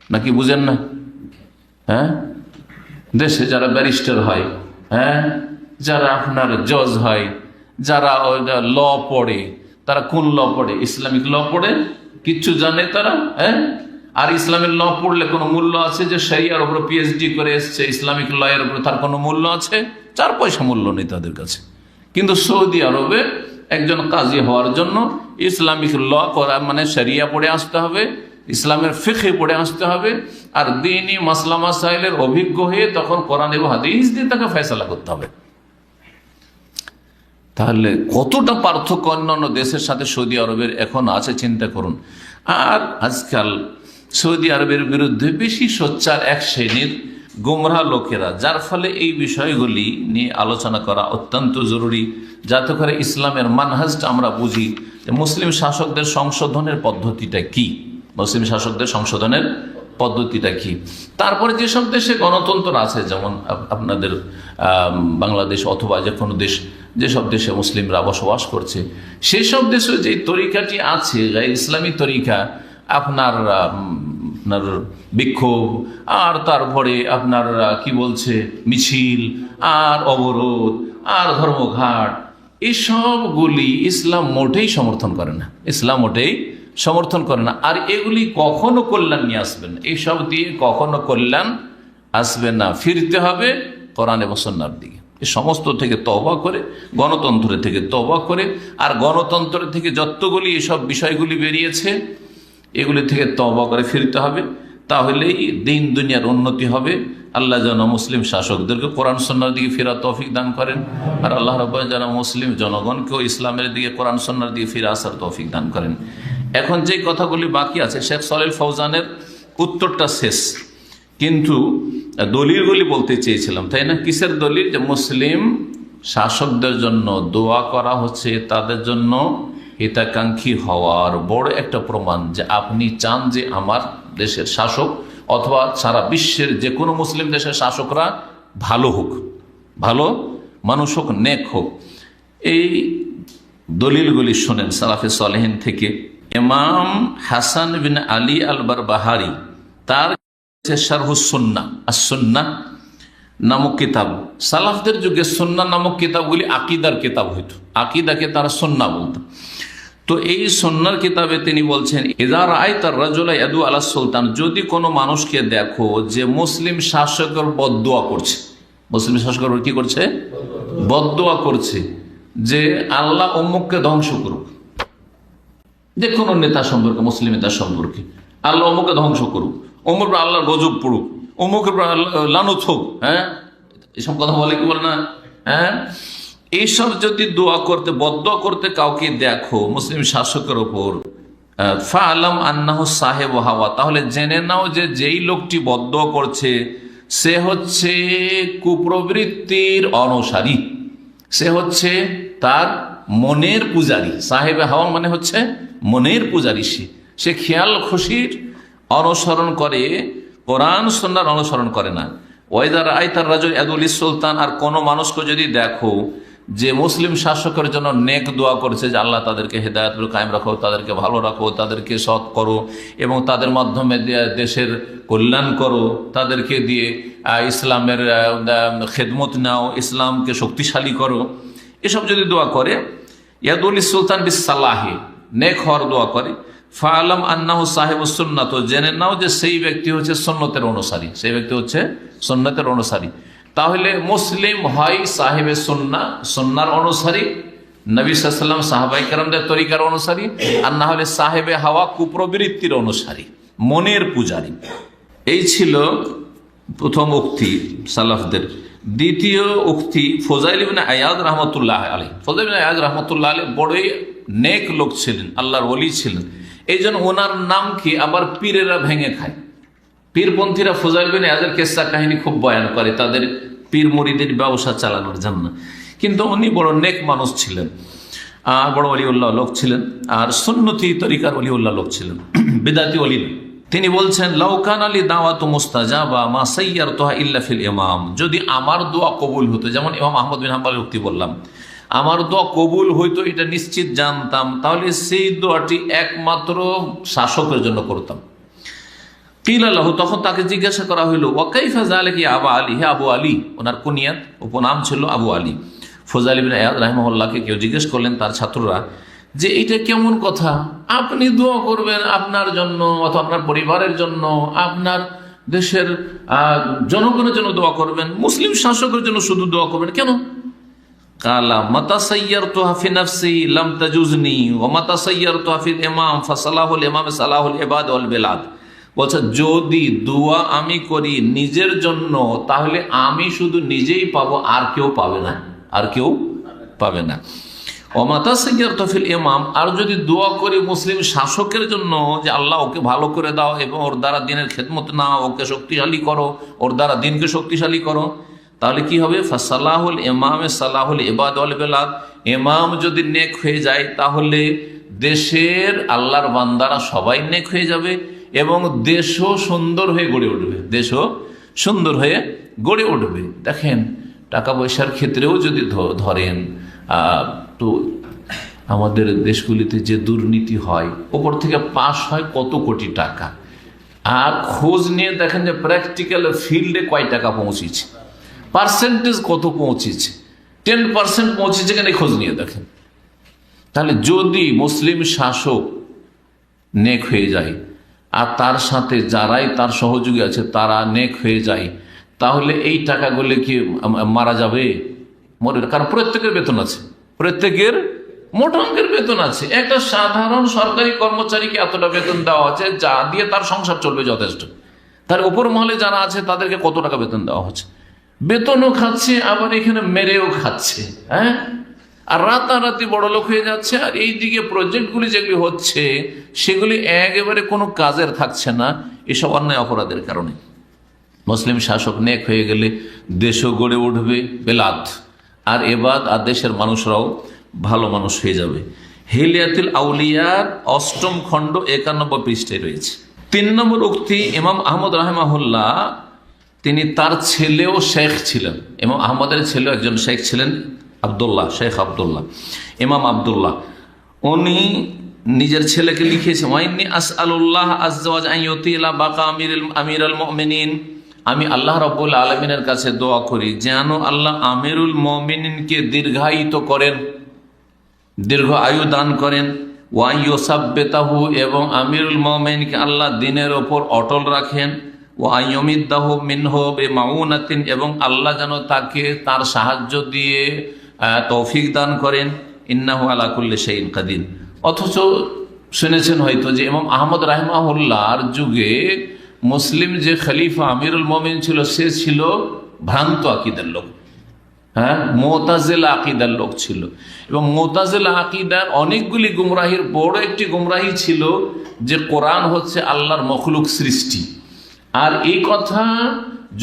A: নাকি বুঝেন না? দেশে যারা ব্যারিস্টার হয়, যারা আপনার জজ হয়, যারা ল পড়ে, তারা কোন ল পড়ে? ইসলামিক ল পড়ে, কিচ্ছু জানে তারা, হ্যাঁ। আর ইসলামের ল পড়লে কোনো মূল্য আছে? যে শরিয়ার উপর পিএইচডি করে এসছে, ইসলামিক ল এর উপর তার কোনো মূল্য আছে? 4 পয়সা মূল্য নেই তাদের কাছে। কিন্তু সৌদি আরবে একজন কাজী হওয়ার জন্য ইসলামিক ল করা মানে শরিয়া পড়ে আসতে হবে, ইসলামের ফিকহ পড়ে আসতে হবে, আর দ্বীনি মাসলা মাসাইলের অভিজ্ঞ হয়ে তখন কোরআন এবং হাদিস দিয়ে তাকে ফয়সালা করতে হবে। তাহলে কতটা পার্থক্য অন্যান্য দেশের সাথে সৌদি আরবের এখন আছে চিন্তা করুন। আর আজকাল সৌদি আরবের বিরুদ্ধে বেশি সোচ্চার এক শ্রেণীর গোমরাহ লোকেরা, যার ফলে এই বিষয়গুলি নিয়ে আলোচনা করা অত্যন্ত জরুরি, যাতে করে ইসলামের মানহাজটা আমরা বুঝি যে মুসলিম শাসকদের সংশোধনের পদ্ধতিটা কি, মুসলিম শাসকদের সংশোধনের পদ্ধতিটা কি। তারপরে যেসব দেশে গণতন্ত্র আছে, যেমন আপনাদের বাংলাদেশ অথবা যে কোনো দেশ, যেসব দেশে মুসলিমরা বসবাস করছে, সেসব দেশে যে তরিকাটি আছে ইসলামী তরিকা, আপনার বিক্ষোভ, আর তারপরে আপনার কি বলছে মিছিল, আর অবরোধ, আর ধর্মঘাট, এসবগুলি ইসলাম মোটেই সমর্থন করে না, ইসলাম মোটেই সমর্থন করে না। আর এগুলি কখনো কল্যাণ নিয়ে আসবেন, এইসব দিয়ে কখনো কল্যাণ আসবে না। ফিরতে হবে কোরআন এবং সুন্নাহর দিকে। এই সমস্ত থেকে তওবা করে, গণতন্ত্র থেকে তওবা করে, আর গণতন্ত্র থেকে যতগুলি এসব বিষয়গুলি বেরিয়েছে এগুলি থেকে তওবা করে ফিরতে হবে। তাহলেই দিন দুনিয়ার উন্নতি হবে। আল্লাহ যেন মুসলিম শাসকদেরকে কোরআন সুন্নাহর দিকে ফেরার তৌফিক দান করেন, আর আল্লাহ রাব্বুল যেন মুসলিম জনগণকেও ইসলামের দিকে, কোরআন সুন্নাহর দিকে ফিরে আসার তৌফিক দান করেন। এখন যে কথাগুলি বাকি আছে, শেখ সালেহ ফৌজানের উত্তরটা শেষ, কিন্তু দলিলগুলি বলতে চেয়েছিলাম, তাই না? কিসের দলিল? যে মুসলিম শাসকদের জন্য দোয়া করা হচ্ছে তাদের জন্য হিতাকাঙ্ক্ষী হওয়ার বড় একটা প্রমাণ, যে আপনি চান যে আমার দেশের শাসক অথবা সারা বিশ্বের যে কোনো মুসলিম দেশের শাসকরা ভালো হোক, ভালো মানুষ হোক, নেক হোক। এই দলিলগুলি শোনেন সালাফে সালেহিন থেকে। ইমাম হাসান বিন আলী আল বারবাহারি, তার শারহুস সুন্নাহ, আস-সুন্নাহ নামক কিতাব, সালাফদের যুগে সুন্নাহ নামক কিতাবগুলি আকিদার কিতাব হইত, আকিদাকে তারা সুন্নাহ বলতো। তো এই সুন্নাহর কিতাবে তিনি বলছেন, ইযা রাআইতা রাজুলা ইয়াদু আলা সুলতান, যদি কোনো মানুষকে দেখো যে মুসলিম শাসকের বদদোয়া করছে, মুসলিম শাসকের কি করছে? বদদোয়া করছে, যে আল্লাহ অমুককে ধ্বংস করুক, যে কোনো নেতা সম্পর্কে, মুসলিম নেতা সম্পর্কে, আল্লাহ অমুককে ধ্বংস করুক, অমুক আল্লাহর গজব পড়ুক, অমুকের লানত হোক, হ্যাঁ, এসব কথা বলে কি বলে না? হ্যাঁ, এইসব যদি দোয়া করতে, বদদোয়া করতে কাউকে দেখো মুসলিম শাসকের ওপর, ফাআলাম আন্নাহু সাহেব হাওয়া, তাহলে জেনে নাও যে যেই লোকটি বদদোয়া করছে সে হচ্ছে কুপ্রবৃত্তির অনুসারী, সে হচ্ছে তার মনের পূজারী। সাহেবে হাওয়া মানে হচ্ছে মনের পূজারী, সে খেয়াল খুশির অনুসরণ করে, কোরআন সুন্নাহর অনুসরণ করে না। ওয়াইদা রাআইতার রাজুল ইয়াদুল সুলতান, আর কোনো মানুষকে যদি দেখো যে মুসলিম শাসকের জন্য নেক দোয়া করছে, যে আল্লাহ তাদেরকে হেদায়েত কায়েম রাখো, তাদেরকে ভালো রাখো, তাদেরকে সৎ করো, এবং তাদের মাধ্যমে দেশের কল্যাণ করো, তাদেরকে দিয়ে ইসলামের খেদমত নাও, ইসলামকে শক্তিশালী করো, এসব যদি দোয়া করে, ইয়াদুল সুলতান বিস সালাহি, নেক হওয়ার দোয়া করে, ফাআলাম আন্নাহু সাহিবুস সুন্নাহ, তো জেনে নাও যে সেই ব্যক্তি হচ্ছে সুন্নতের অনুসারী, সেই ব্যক্তি হচ্ছে সুন্নতের অনুসারী। তাহলে মুসলিম হয় সাহেবে সুন্নাহ, সুন্নাহর অনুসারী, নবী সাল্লাল্লাহু আলাইহি ওয়াসাল্লাম সাহাবায়ে কেরামদের তরিকার অনুসারী, আর না হলে সাহেবে হাওয়া, কুপ্রবৃত্তির অনুসারী, মনের পূজারী। এই ছিল প্রথম উক্তি সালাফদের। দ্বিতীয় উক্তি ফজাইল ইবনে আয়াদ রাহমাতুল্লাহ আলাইহি। ফজাইল ইবনে আয়াদ রাহমাতুল্লাহ আলাইহি বড়ই নেক লোক ছিলেন, আল্লাহর ওলি ছিলেন। এই জন্য ওনার নাম কি আবার পীরেরা ভেঙে খায়। পীরপন্থীরা ফজাইল বিন আয়াদের কিসসা কাহিনী খুব বয়ান করে তাদের পীর মুরিদের ব্যবসা চালানোর জন্য, কিন্তু উনি বড় নেক মানুষ ছিলেন, আর বড় ওলিউল্লাহ লোক ছিলেন, আর সুন্নতি তরিকার ওলিউল্লাহ লোক ছিলেন, বিদাতি ওলি। তিনি বলছেন, লাউকান আলী দাওয়াতু মুস্তাজাবা মা সাইয়ারতুহা ইল্লা ফিল ইমাম, যদি আমার দোয়া কবুল হতো, যেমন ইমাম আহমদ বিন হাম্বলের উক্তি বললাম, আমার দোয়া কবুল হইতো এটা নিশ্চিত জানতাম, তাহলে সেই দোয়াটি একমাত্র শাসকের জন্য করতাম। কিল আল্লাহ, তখন তাকে জিজ্ঞাসা করা হইল, ওয়াকাইফা যালিকা আবু আলী, হে আবু আলী, ওনার কুনিয়াত উপনাম ছিল আবু আলী। ফজাইল ইবনে আয়াদ রাহিমাহুল্লাহকে কেউ জিজ্ঞেস করলেন, তার ছাত্ররা, যে এটা কেমন কথা, আপনি দোয়া করবেন আপনার জন্য অথবা আপনার পরিবারের জন্য, আপনার দেশের জনগণের জন্য দোয়া করবেন, মুসলিম শাসকের জন্য শুধু দোয়া করবেন কেন? কালা মাতা সাইয়ারতু ফি নাফসি লাম তাজুজনি ওয়া মাতা সাইয়ারতু ফিল ইমাম ফাসালাহুল ইমাম সালাহুল ইবাদ ওয়াল বিলাদ। বলছে যদি দোয়া আমি করি নিজের জন্য তাহলে আমি শুধু নিজেই পাবো, আর কেউ পাবে না, আর কেউ পাবে না। ওয়া মাতা সাইয়ারতু ফিল ইমাম, আর যদি দোয়া করি মুসলিম শাসকের জন্য যে আল্লাহ ওকে ভালো করে দাও এবং ওর দ্বারা দিনের খেদমত নাও, ওকে শক্তিশালী করো, ওর দ্বারা দিনকে শক্তিশালী করো, তাহলে কি হবে? ফাসালাহুল ইমামে সালাহুল ইবাদ ওয়াল বিলাদ, ইমাম যদি নেক হয়ে যায় তাহলে দেশের আল্লাহর বান্দারা সবাই নেক হয়ে যাবে এবং দেশও সুন্দর হয়ে গড়ে উঠবে, দেশও সুন্দর হয়ে গড়ে উঠবে। দেখেন টাকা পয়সার ক্ষেত্রেও যদি ধরেন তো আমাদের দেশগুলিতে যে দুর্নীতি হয়, ওপর থেকে পাস হয় কত কোটি টাকা, আর খোঁজ নিয়ে দেখেন যে প্র্যাকটিক্যাল ফিল্ডে কয় টাকা পৌঁছেছে, পার্সেন্টেজ কত পৌঁছেছে, 10% পৌঁছেছে কেন খোঁজ নিয়ে দেখেন। তাহলে যদি মুসলিম শাসক নেক হয়ে যায় আর তার সাথে যারাই তার সহযোগী আছে তারা নেক হয়ে যায়, তাহলে এই টাকাগুলো কি মারা যাবে? মরে, কারণ প্রত্যেকের বেতন আছে, প্রত্যেকের মোটা অঙ্কের বেতন আছে। একটা সাধারণ সরকারি কর্মচারীকে এতটা বেতন দেওয়া আছে যা দিয়ে তার সংসার চলবে যথেষ্ট, তার উপর মহলে যারা আছে তাদেরকে কত টাকা বেতন দেওয়া হচ্ছে, বেতনও খাচ্ছে আবার এখানে মেরেও খাচ্ছে, হ্যাঁ, আর রাতারাতি বড় লোক হয়ে যাচ্ছে। আর এই দিকে প্রজেক্টগুলি যেগুলি হচ্ছে সেগুলি একেবারে কোনো কাজের থাকছে না, এসব অন্যায় অপরাধের কারণে। মুসলিম শাসক নেক হয়ে গেলে দেশও গড়ে উঠবে, বেলাত আর এবাদ, আর দেশের মানুষরাও ভালো মানুষ হয়ে যাবে। হিলিয়াতুল আউলিয়ার 8ম খণ্ড 91 পৃষ্ঠায় রয়েছে। 3 নম্বর উক্তি ইমাম আহমদ রাহিমাহুল্লাহ, তিনি তার ছেলেও শেখ ছিলেন, ইমাম আহমদের ছেলেও একজন শেখ ছিলেন, আবদুল্লাহ, শেখ আবদুল্লাহ, ইমাম আবদুল্লাহ। উনি নিজের ছেলেকে লিখেছেন, ওয়াইন্নী আসআলুল্লাহ আযজা ওয়া জাল আন ইউতিলা বাকা আমিরুল মুমিনিন, আমি আল্লাহ রাব্বুল আলামিনের কাছে দোয়া করি যেন আল্লাহ আমিরুল মুমিনিনকে দীর্ঘায়িত করেন, দীর্ঘ আয়ু দান করেন, ওয়া ইউসাব্বিতাহু, এবং আমিরুল মুমিনিনকে আল্লাহ দিনের ওপর অটল রাখেন, ওয়া আইয়ুমিদ্দাহু মিনহু বিমাউনাতিন, এবং আল্লাহ যেন তাকে তার সাহায্য দিয়ে তৌফিক দান করেন, ইন্নাহু আলা কুল্লি শাইইন কাদির। অথচ শুনেছেন হয়তো যে ইমাম আহমদ রাহিমাহুল্লাহর যুগে মুসলিম যে খলিফা আমিরুল মুমিনিন ছিল সে ছিল ভ্রান্ত আকীদার লোক, হ্যাঁ, মুতাজিলা আকীদার লোক ছিল। এবং মুতাজিলা আকীদার অনেকগুলি গুমরাহির বড় একটি গুমরাহি ছিল যে কোরআন হচ্ছে আল্লাহর মখলুক সৃষ্টি, আর এই কথা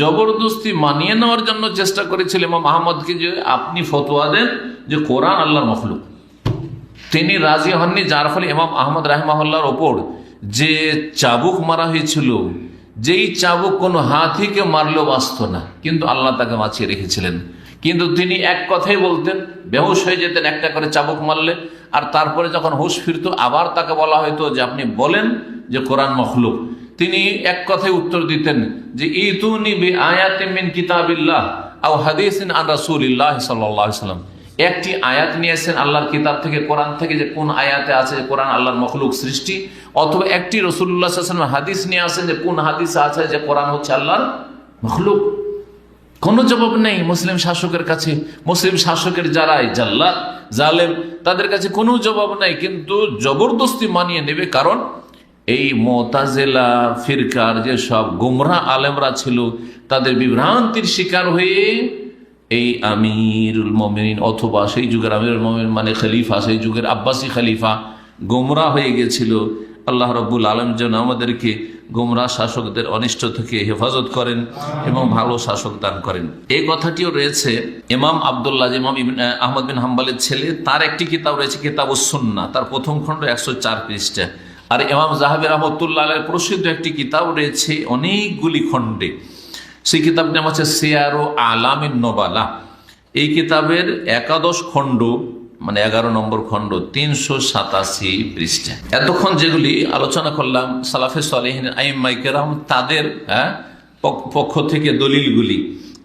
A: জবরদস্তি মানিয়ে নেওয়ার জন্য চেষ্টা করেছিল ইমাম আহমদকে যে আপনি ফতোয়া দেন যে কোরআন আল্লাহর মখলুক। তিনি রাজি হননি, যার ফলে ইমাম আহমদ রাহিমাহুল্লাহর ওপর যে চাবুক মারা হয়েছিল, যেই চাবুক কোনো হাতিকে মারলেও বাঁচত না, কিন্তু আল্লাহ তাকে বাঁচিয়ে রেখেছিলেন। কিন্তু তিনি এক কথাই বলতেন, বেহুশ হয়ে যেতেন একটা করে চাবুক মারলে, আর তারপরে যখন হুশ ফিরত আবার তাকে বলা হয়তো যে আপনি বলেন যে কোরআন মখলুক, তিনি এক কথায় উত্তর দিতেন যে ইতুনি বিআয়াতিন মিন কিতাবিল্লাহ আও হাদিসিন আন রাসূলিল্লাহ সাল্লাল্লাহু আলাইহি ওয়াসাল্লাম, একটি আয়াত নিয়েছেন আল্লাহর কিতাব থেকে, কোরআন থেকে, যে কোন আয়াতে আছে যে কোরআন আল্লাহর মখলুক সৃষ্টি, অথবা একটি রাসূলুল্লাহ সাল্লাল্লাহু আলাইহি ওয়াসাল্লাম হাদিস নিয়ে আসেন যে কোন হাদিসে আছে যে কোরআন হচ্ছে আল্লাহর মখলুক। কোনো জবাব নেই মুসলিম শাসকের কাছে, মুসলিম শাসকের যারাই জাল্লাত জালেম তাদের কাছে কোনো জবাব নাই, কিন্তু জবরদস্তি মানিয়ে নেবে। কারণ এই মুতাজিলা ফিরকার যে সব গুমরাহ আলেমরা ছিল তাদের বিভ্রান্তির শিকার হয়ে এই আমিরুল মুমিনিন অথবা সেই যুগের আমিরুল মুমিনিন মানে খলিফা, সেই যুগের আব্বাসী খলিফা গুমরাহ হয়ে গেছিল। আল্লাহ রাব্বুল আলামিন যেন আমাদেরকে গুমরাহ শাসকদের অনিষ্ট থেকে হেফাজত করেন এবং ভালো শাসক দান করেন। এই কথাটিও রয়েছে ইমাম আবদুল্লাহ, ইমাম আহমদ বিন হাম্বলের ছেলে, তার একটি কিতাব রয়েছে কিতাবুস সুন্নাহ, তার 1ম খণ্ড 104 পৃষ্ঠা। আর ইমাম যাহাবী রাহমাতুল্লাহ আলাইহির প্রসিদ্ধ একটি কিতাব রয়েছে অনেকগুলি খণ্ডে, সেই কিতাবটির নাম হচ্ছে সিয়ারু আলামিন নুবালা। এই কিতাবের 11 খণ্ড মানে 11 নম্বর খণ্ড 387 পৃষ্ঠা। এতক্ষণ যেগুলি আলোচনা করলাম সালাফে সালেহিন আইম্মায়ে কেরাম তাদের পক্ষ থেকে দলিলগুলি,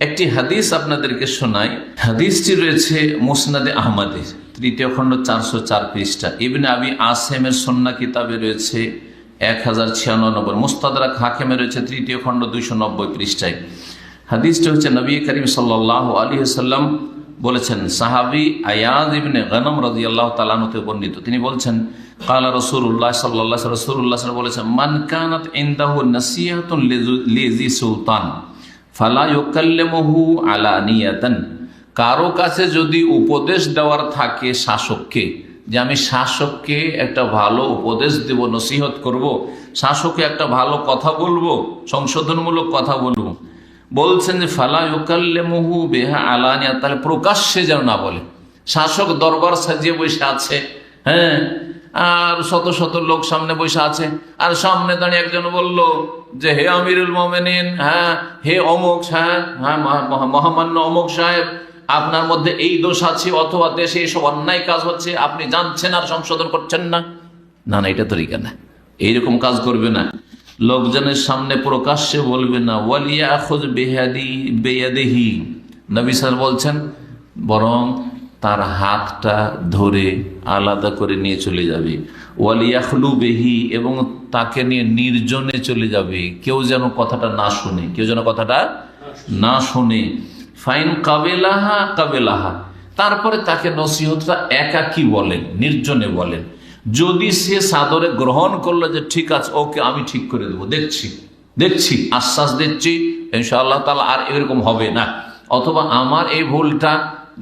A: একটি হাদিস আপনাদেরকে শোনাই। হাদিসটি রয়েছে মুসনাদে আহমদে, তৃতীয় খণ্ড 404 পৃষ্ঠা। ইবনে আবি আসেমের সুন্নাহ কিতাবে রয়েছে 1096, মুস্তাদরাক হাকিমে রয়েছে তৃতীয় খণ্ড 290 পৃষ্ঠায়। হাদিসটা হচ্ছে নবী করিম সাল্লাল্লাহু আলাইহি ওয়াসাল্লাম বলেছেন, সাহাবী আয়াদ ইবনে গনম রাদিয়াল্লাহু তাআলা আনহু থেকে বর্ণিত, তিনি বলছেন ক্বালা রাসূলুল্লাহ সাল্লাল্লাহু আলাইহি ওয়াসাল্লাম বলেছেন, মান কানাত ইনদাহু নাসিহাতুন লিজি সুলতান ফালা ইউকাল্লিমুহু আলানিয়াতান। কারো কাছে যদি উপদেশ দেওয়ার থাকে শাসককে, যে আমি শাসককে একটা ভালো উপদেশ দেব, নসিহত করব, শাসককে একটা ভালো কথা বলবো, সংশোধনমূলক কথা বলবো, বলছেন যে ফালা ইউকাল্লিমুহু বিহা আলানিয়া, তাহলে প্রকাশ্যে যেন না বলে। শাসক দরবার সাজিয়ে বসে আছে, হ্যাঁ, আর শত শত লোক সামনে বসে আছে, আর সামনে দাঁড়িয়ে একজন বলল যে হে আমিরুল মোমেনিন, হ্যাঁ, হে অমুক সাহেব, হ্যাঁ, মহামান্য অমুক সাহেব, আপনার মধ্যে এই দোষ আছে, অথবা দেশে এইসব অন্যায় কাজ হচ্ছে, আপনি জানছেন আর সংশোধন করছেন না। না না, এটা তরিকা না, এইরকম কাজ করবে না, লোকজনের সামনে প্রকাশ্যে বলবে না। ওয়ালিয়াখুয বিয়াদিহি, নবী সাল্লাল্লাহু বলছেন, বরং তার হাতটা ধরে আলাদা করে নিয়ে চলে যাবে। ওয়ালিয়াখলু বিহি, এবং তাকে নিয়ে নির্জনে চলে যাবে, কেউ যেন কথাটা না শুনে, কেউ যেন কথাটা না শুনে। ফাইন কাবেলাহা কাবেলাহা, তারপরে তাকে নসিহতটা একাকী বলেন, নির্জনে বলেন। যদি সে সাদরে গ্রহণ করলো যে ঠিক আছে, ওকে আমি ঠিক করে দেবো, দেখছি আশ্বাস দিচ্ছি ইনশাআল্লাহ তাআলা আর এরকম হবে না, অথবা আমার এই ভুলটা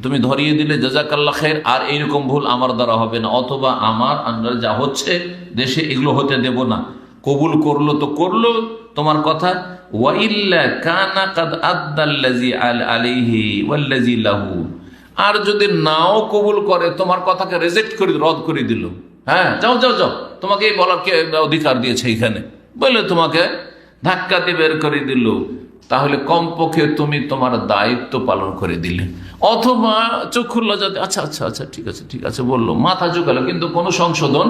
A: তুমি ধরিয়ে দিলে জাযাকাল্লাহ খাইর, আর এইরকম ভুল আমার দ্বারা হবে না, অথবা আমার আন্ডারে যা হচ্ছে দেশে এগুলো হতে দেব না। কবুল করলো তো করলো তোমার কথা, ওয়াইল্লা কানা কাদ আদাল্লাযী আলাইহি ওয়াল্লাযী লাহু, আর যদি নাও কবুল করে, তোমার কথাকে রিজেক্ট করে, রদ করে দিল, হ্যাঁ, যাও যাও যাও, তোমাকে এই বলার কে অধিকার দিয়েছে এখানে, বলে তোমাকে ধাক্কা দিয়ে বের করে দিল, তাহলে কমপক্ষে তুমি তোমার দায়িত্ব পালন করে দিলে। অথবা চক্ষু লজ্জাতে আচ্ছা আচ্ছা আচ্ছা ঠিক আছে বললো, মাথা ঝুঁকালো, কিন্তু কোনো সংশোধন,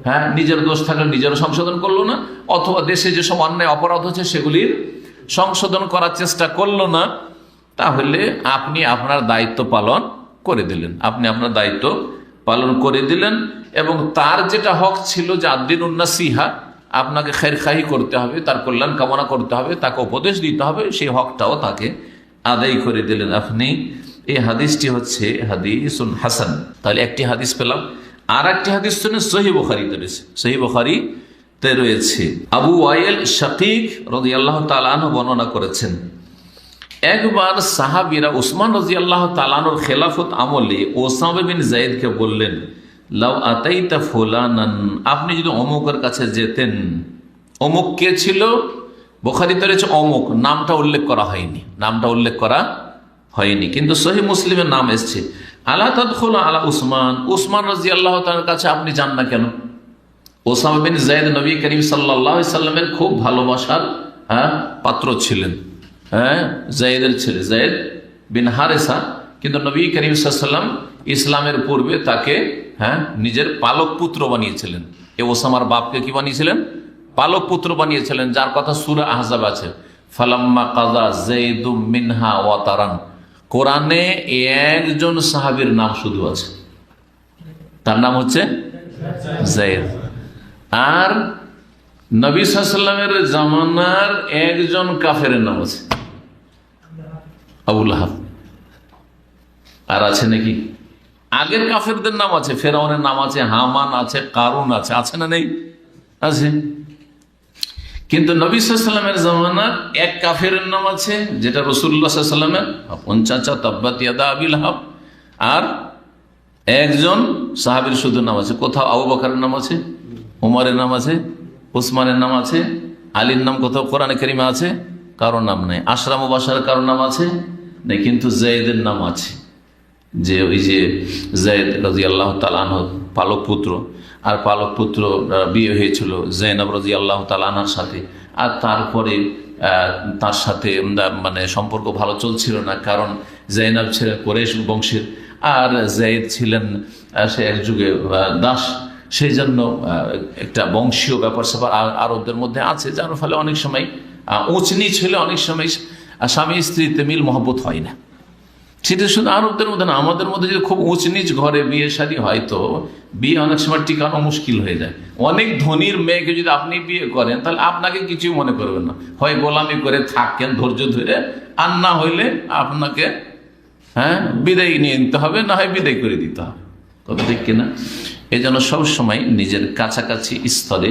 A: হ্যাঁ, নিজের দোষ থাকলে নিজের সংশোধন করলো না, অথবা দেশে যেসব অন্যায় অপরাধ হচ্ছে সেগুলির সংশোধন করার চেষ্টা করলো না, তাহলে আপনি আপনার দায়িত্ব পালন করে দিলেন, এবং তার যেটা হক ছিল যে আদ-দীনুন নাসিহা, আপনাকে খায়রখাহি করতে হবে, তার কল্যাণ কামনা করতে হবে, তাকে উপদেশ দিতে হবে, সেই হকটাও তাকে আদায় করে দিলেন আপনি। এই হাদিসটি হচ্ছে হাদিসুন হাসান। তাহলে একটি হাদিস পেলাম, আর একটি হাদিস শুনে সহিহ বুখারীতে রয়েছে, সহিহ বুখারীতে রয়েছে। আবু ওয়াইল শাকীক রাদিয়াল্লাহু তাআলা আনহু বর্ণনা করেছেন, একবার সাহাবীরা উসমান রাদিয়াল্লাহু তাআলা আনহুর খেলাফত আমলে ওসামা বিন যায়েদকে বললেন, লাউ আতাইতা ফুলানান, আপনি যদি অমুকের কাছে যেতেন। অমুক কে ছিল? বুখারীতে রয়েছে অমুক, নামটা উল্লেখ করা হয়নি, কিন্তু সহিহ মুসলিমের নাম এসেছে। আলা তাদখুলু আলা উসমান, উসমান রাদিয়াল্লাহু তাআলার কাছে আপনি যান না কেন? ওসামা বিন যায়েদ নবী করিম সাল্লাল্লাহু আলাইহি সাল্লামের খুব ভালোবাসার পাত্র ছিলেন, হ্যাঁ, যায়েদের ছেলে যায়েদ বিন হারেসা, কিন্তু নবী করিম সাল্লাল্লাহু আলাইহি সাল্লাম ইসলামের পূর্বে তাকে, হ্যাঁ, নিজের পালক পুত্র বানিয়েছিলেন। এ ওসামার বাপকে কি বানিয়েছিলেন? পালক পুত্র বানিয়েছিলেন, যার কথা সূরা আহজাব আছে, ফালাম্মা কাযা যায়েদুম মিনহা ওয়াতারান। কোরআনে একজন সাহাবীর নাম শুধু আছে, তার নাম হচ্ছে যায়েদ। আর নবী সাল্লাল্লাহু আলাইহি ওয়াসাল্লামের জামানার একজন কাফেরের নাম আছে আবু লাহাব। আর আছে নাকি? আগের কাফেরদের নাম আছে, ফেরাউনের নাম আছে, হামান আছে, কারুন আছে, আছে না নেই? আছে। কিন্তু নবী সাল্লাল্লাহু আলাইহি ওয়াসাল্লামের জামানার এক কাফেরের নাম আছে, যেটা রাসূলুল্লাহ সাল্লাল্লাহু আলাইহি ওয়াসাল্লামের আপন চাচা তাব্বাত ইয়াদা আবি লাহাব। আর একজন সাহাবীর শুধু নাম আছে। কোথাও আবু বকরের নাম আছে, ওমরের নাম আছে, উসমানের নাম আছে, আলীর নাম কোথাও কোরআনে কারিমে আছে, কারোর নাম নেই। আশরা মুবাশশার কারোর নাম আছে নেই, কিন্তু যায়েদের নাম আছে, যে ওই যে যায়েদ রাদিয়াল্লাহু তাআলা আনহু পালক পুত্র, আর পালক পুত্র বিয়ে হয়েছিল যায়েনব রাদিয়াল্লাহু তাআলা আনহার সাথে। আর তারপরে তার সাথে মানে সম্পর্ক ভালো চলছিল না, কারণ যায়েনব ছিলেন কুরাইশ বংশের, আর যায়েদ ছিলেন সে এক যুগে দাস, সেই জন্য একটা বংশীয় ব্যাপার স্যাপার আরবদের মধ্যে আছে, যার ফলে অনেক সময় উঁচ নিচ হলে অনেক সময় স্বামী স্ত্রীতে মিল মহব্বত হয় না। সেটা শুধু আরবদের মধ্যে না, আমাদের মধ্যে যদি খুব উঁচ নিচ ঘরে বিয়ে শাদী হয় তো বিয়ে অনেক সময় টিকানো মুশকিল হয়ে যায়। অনেক ধনীর মেয়েকে যদি আপনি বিয়ে করেন তাহলে আপনাকে কিছুই মনে করবেন না, হয় গোলামি করে থাকেন ধৈর্য ধরে, আর না হইলে আপনাকে বিদায় নিয়ে নিতে হবে, না হয় বিদায় করে দিতে হবে। কথা ঠিক কিনা? এই জন্য সবসময় নিজের কাছাকাছি স্তরে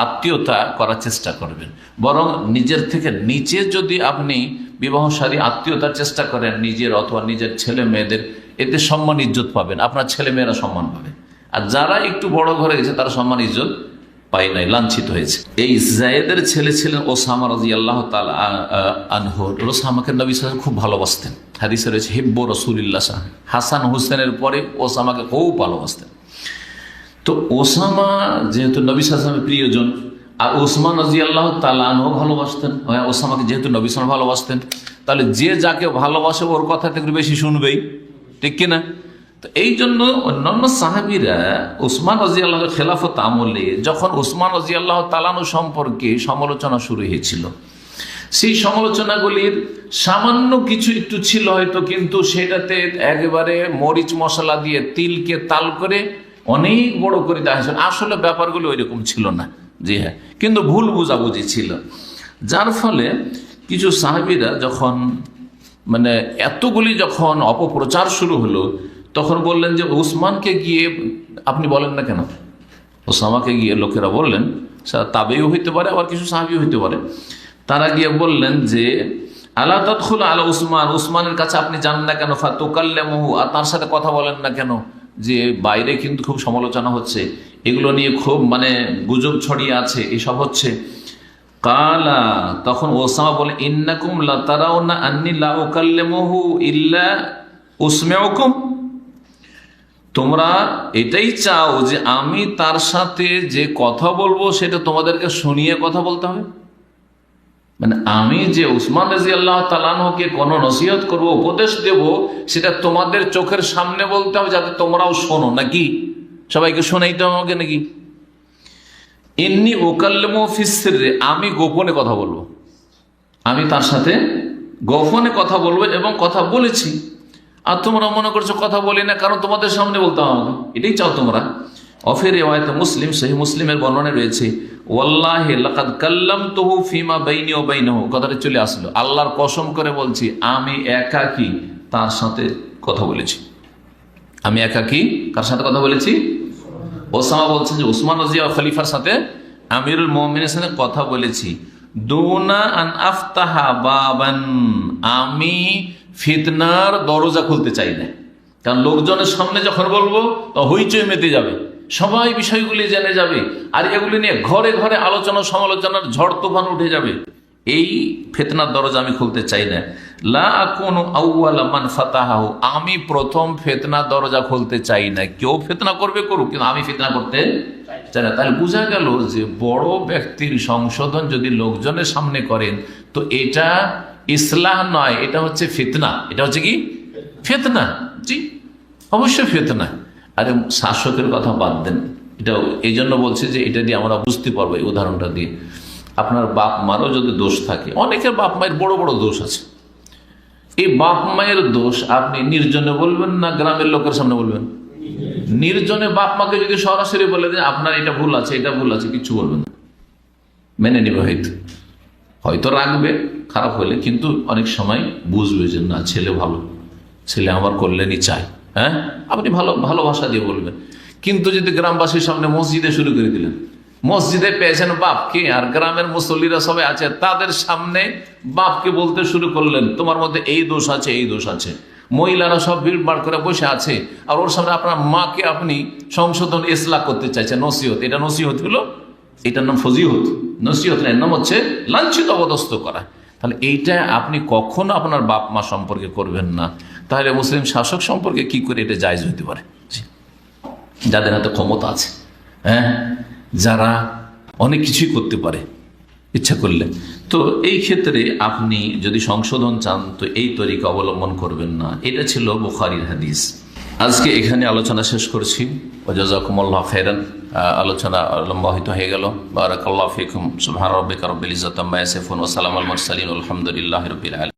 A: আত্মীয়তা করার চেষ্টা করবেন। বরং নিজের থেকে নিচে যদি আপনি বিবাহসাদী আত্মীয়তার চেষ্টা করেন নিজের অথবা নিজের ছেলে মেয়েদের, এতে সম্মান ইজ্জত পাবেন, আপনার ছেলে মেয়েরা সম্মান পাবে। আর যারা একটু বড় ঘরে গেছে তারা সম্মান ইজ্জত পায় নাই, লাঞ্ছিত হয়েছে। এই জায়েদের ছেলে ছিলেন ওসামা রাদিয়াল্লাহু তাআলা আনহু। ওসামাকে নবী সাল্লাল্লাহু আলাইহি ওয়াসাল্লাম খুব ভালোবাসতেন। হাদিসে রয়েছে হিব্বু রাসূলিল্লাহ, হাসান হোসেনের পরে ওসামাকে খুব ভালোবাসতেন। তো ওসামা যেহেতু নবী সাল্লাল্লাহু আলাইহি ওয়াসাল্লামের প্রিয়জন, আর ওসমান রাদিয়াল্লাহু তাআলা আনহু ভালোবাসতেন ওসামাকে, যেহেতু নবী সাল্লাল্লাহু আলাইহি ওয়াসাল্লাম ভালোবাসতেন, তাহলে যে যাকে ভালোবাসে ওর কথা একটু বেশি শুনবেই, ঠিক কিনা? তো এই জন্য অন্যান্য সাহাবীরা ওসমান রাদিয়াল্লাহু খেলাফত আমলে যখন ওসমান রাদিয়াল্লাহু তাআলা আনহু সম্পর্কে সমালোচনা শুরু হয়েছিল, সেই সমালোচনাগুলির সামান্য কিছু একটু ছিল হয়তো, কিন্তু সেটাতে একেবারে মরিচ মশলা দিয়ে তিলকে তাল করে অনেক বড় করে দেওয়া হয়েছিল। আসলে ব্যাপারগুলো ওইরকম ছিল না, জি হ্যাঁ, কিন্তু ভুল বুঝাবুঝি ছিল। যার ফলে কিছু সাহাবীরা যখন এতগুলি যখন অপপ্রচার শুরু হলো, তখন বললেন যে উসমানকে গিয়ে আপনি বলেন না কেন? ওসামাকে গিয়ে লোকেরা বললেন, তাবেইও হইতে পারে আবার কিছু সাহাবীও হইতে পারে, তারা গিয়ে বললেন যে আলা তাদখুলু আলা উসমান, উসমানের কাছে আপনি যান না কেন? ফাতুকাল্লিমুহু, আর তার সাথে কথা বলেন না কেন? যে বাইরে কিন্তু খুব সমালোচনা হচ্ছে, এগুলো নিয়ে খুব গুজব ছড়িয়ে আছে, এসব হচ্ছে। কালা, তখন ওসামা বলে ইন্নাকুম লাতারাউনা আন্নী লা উকাল্লিমুহু ইল্লা উসমিউকুম, তোমরা এটাই চাও যে আমি তার সাথে যে কথা বলবো সেটা তোমাদেরকে শুনিয়ে কথা বলতে হবে। আমি যে উসমান রাদিয়াল্লাহু তাআলা আনহুকে কোনো নসিহত করব, উপদেশ দেব, সেটা তোমাদের চোখের সামনে বলতে হবে যাতে তোমরাও শোনো, নাকি সবাইকে শোনাইতে হবে আমাকে নাকি? ইন্নী উকাল্লিমু ফিস সিররি, আমি গোপনে কথা বলবো, আমি তার সাথে গোপনে কথা বলবো এবং কথা বলেছি। আর তোমরা মনে করছো কথা বলি না কারণ তোমাদের সামনে বলতে হবে আমাকে, এটাই চাও তোমরা। অফির রিওয়ায়াতে মুসলিম, সহিহ মুসলিমের বর্ণনায় রয়েছে ওয়াল্লাহি লাকাদ কাল্লামতুহু ফিমা বাইনি ওয়া বাইনাহু, কথাটা চলে আসলো, আল্লাহর কসম করে বলছি আমি একাকী তার সাথে কথা বলেছি। আমি একাকী কার সাথে কথা বলেছি? ওসামা বলছেন যে উসমান রাদিয়াল্লাহু খলিফার সাথে, আমিরুল মুমিনের সাথে কথা বলেছি। দুনা আন আফতাহা বাবান, আমি ফিতনার দরজা খুলতে চাই না, কারণ লোকজনের সামনে যখন বলবো হইচই মেতে যাবে, সবাই বিষয়গুলি জেনে যাবে, আর এগুলি নিয়ে ঘরে ঘরে আলোচনা সমালোচনার ঝড় তুফান উঠে যাবে। এই ফিতনার দরজা আমি খুলতে চাই না। লা আকুনু আউয়ালা মান ফাতাহাহু, আমি প্রথম ফিতনার দরজা খুলতে চাই না। কেউ ফিতনা করবে করুক, কিন্তু আমি ফিতনা করতে চাই না। তাহলে বোঝা গেল যে বড় ব্যক্তির সংশোধন যদি লোকজনের সামনে করেন তো এটা ইসলাহ নয়, এটা হচ্ছে ফিতনা। এটা হচ্ছে কি? ফিতনা। জি অবশ্যই ফিতনা। আরে শাসকের কথা বাদ দেন, এটা এই জন্য বলছি যে এটা দিয়ে আমরা বুঝতে পারবো। এই উদাহরণটা দিয়ে, আপনার বাপ মারও যদি দোষ থাকে, অনেকের বাপ মায়ের বড় বড় দোষ আছে, এই বাপ মায়ের দোষ আপনি নির্জনে বলবেন না গ্রামের লোকের সামনে বলবেন? নির্জনে বাপ মাকে যদি সরাসরি বলে দেন আপনার এটা ভুল আছে, এটা ভুল আছে, কিছু বলবেন না, মেনে নেবে, হয়তো রাখবে খারাপ হলে, কিন্তু অনেক সময় বুঝবে যে না ছেলে ভালো, ছেলে আমার কল্যাণই চায়। হ্যাঁ, আপনি ভালোবাসা দিয়ে বলবেন। কিন্তু যদি গ্রামবাসীর সামনে মসজিদে শুরু করে দিলেন, মসজিদে পেয়েছেন বাপকে, আর গ্রামের মুসল্লিরা সবাই আছে, তাদের সামনে বাপকে বলতে শুরু করলেন তোমার মধ্যে এই দোষ আছে, এই দোষ আছে, মহিলারা সব ভিড় বার করে বসে আছে, আর ওর সামনে আপনার মাকে আপনি সংশোধন ইসলাহ করতে চাইছেন, নসিহত। এটা নসিহত হলো? এটার নাম ফজিহত, নসিহত না, এর নাম হচ্ছে লাঞ্ছিত অপদস্থ করা। তাহলে এইটা আপনি কখনো আপনার বাপ মা সম্পর্কে করবেন না। তাহলে মুসলিম শাসক সম্পর্কে কি করে এটা জায়েজ হতে পারে? যাদের হাতে ক্ষমতা আছে, হ্যাঁ, যারা অনেক কিছুই করতে পারে ইচ্ছা করলে, তো এই ক্ষেত্রে আপনি যদি সংশোধন চান তো এই তরিকা অবলম্বন করবেন না। এটা ছিল বুখারীর হাদিস। আজকে এখানে আলোচনা শেষ করছি। জাযাকুমুল্লাহু খাইরান। আলোচনা লম্বা হয়ে গেল। বারাকাল্লাহু ফিকুম। সুবহান রাব্বিকা রাব্বিল ইজ্জাতি আম্মা ইয়াসিফুন ওয়া সালামুল মুরসালিন আলহামদুলিল্লাহি রাব্বিল আলামিন।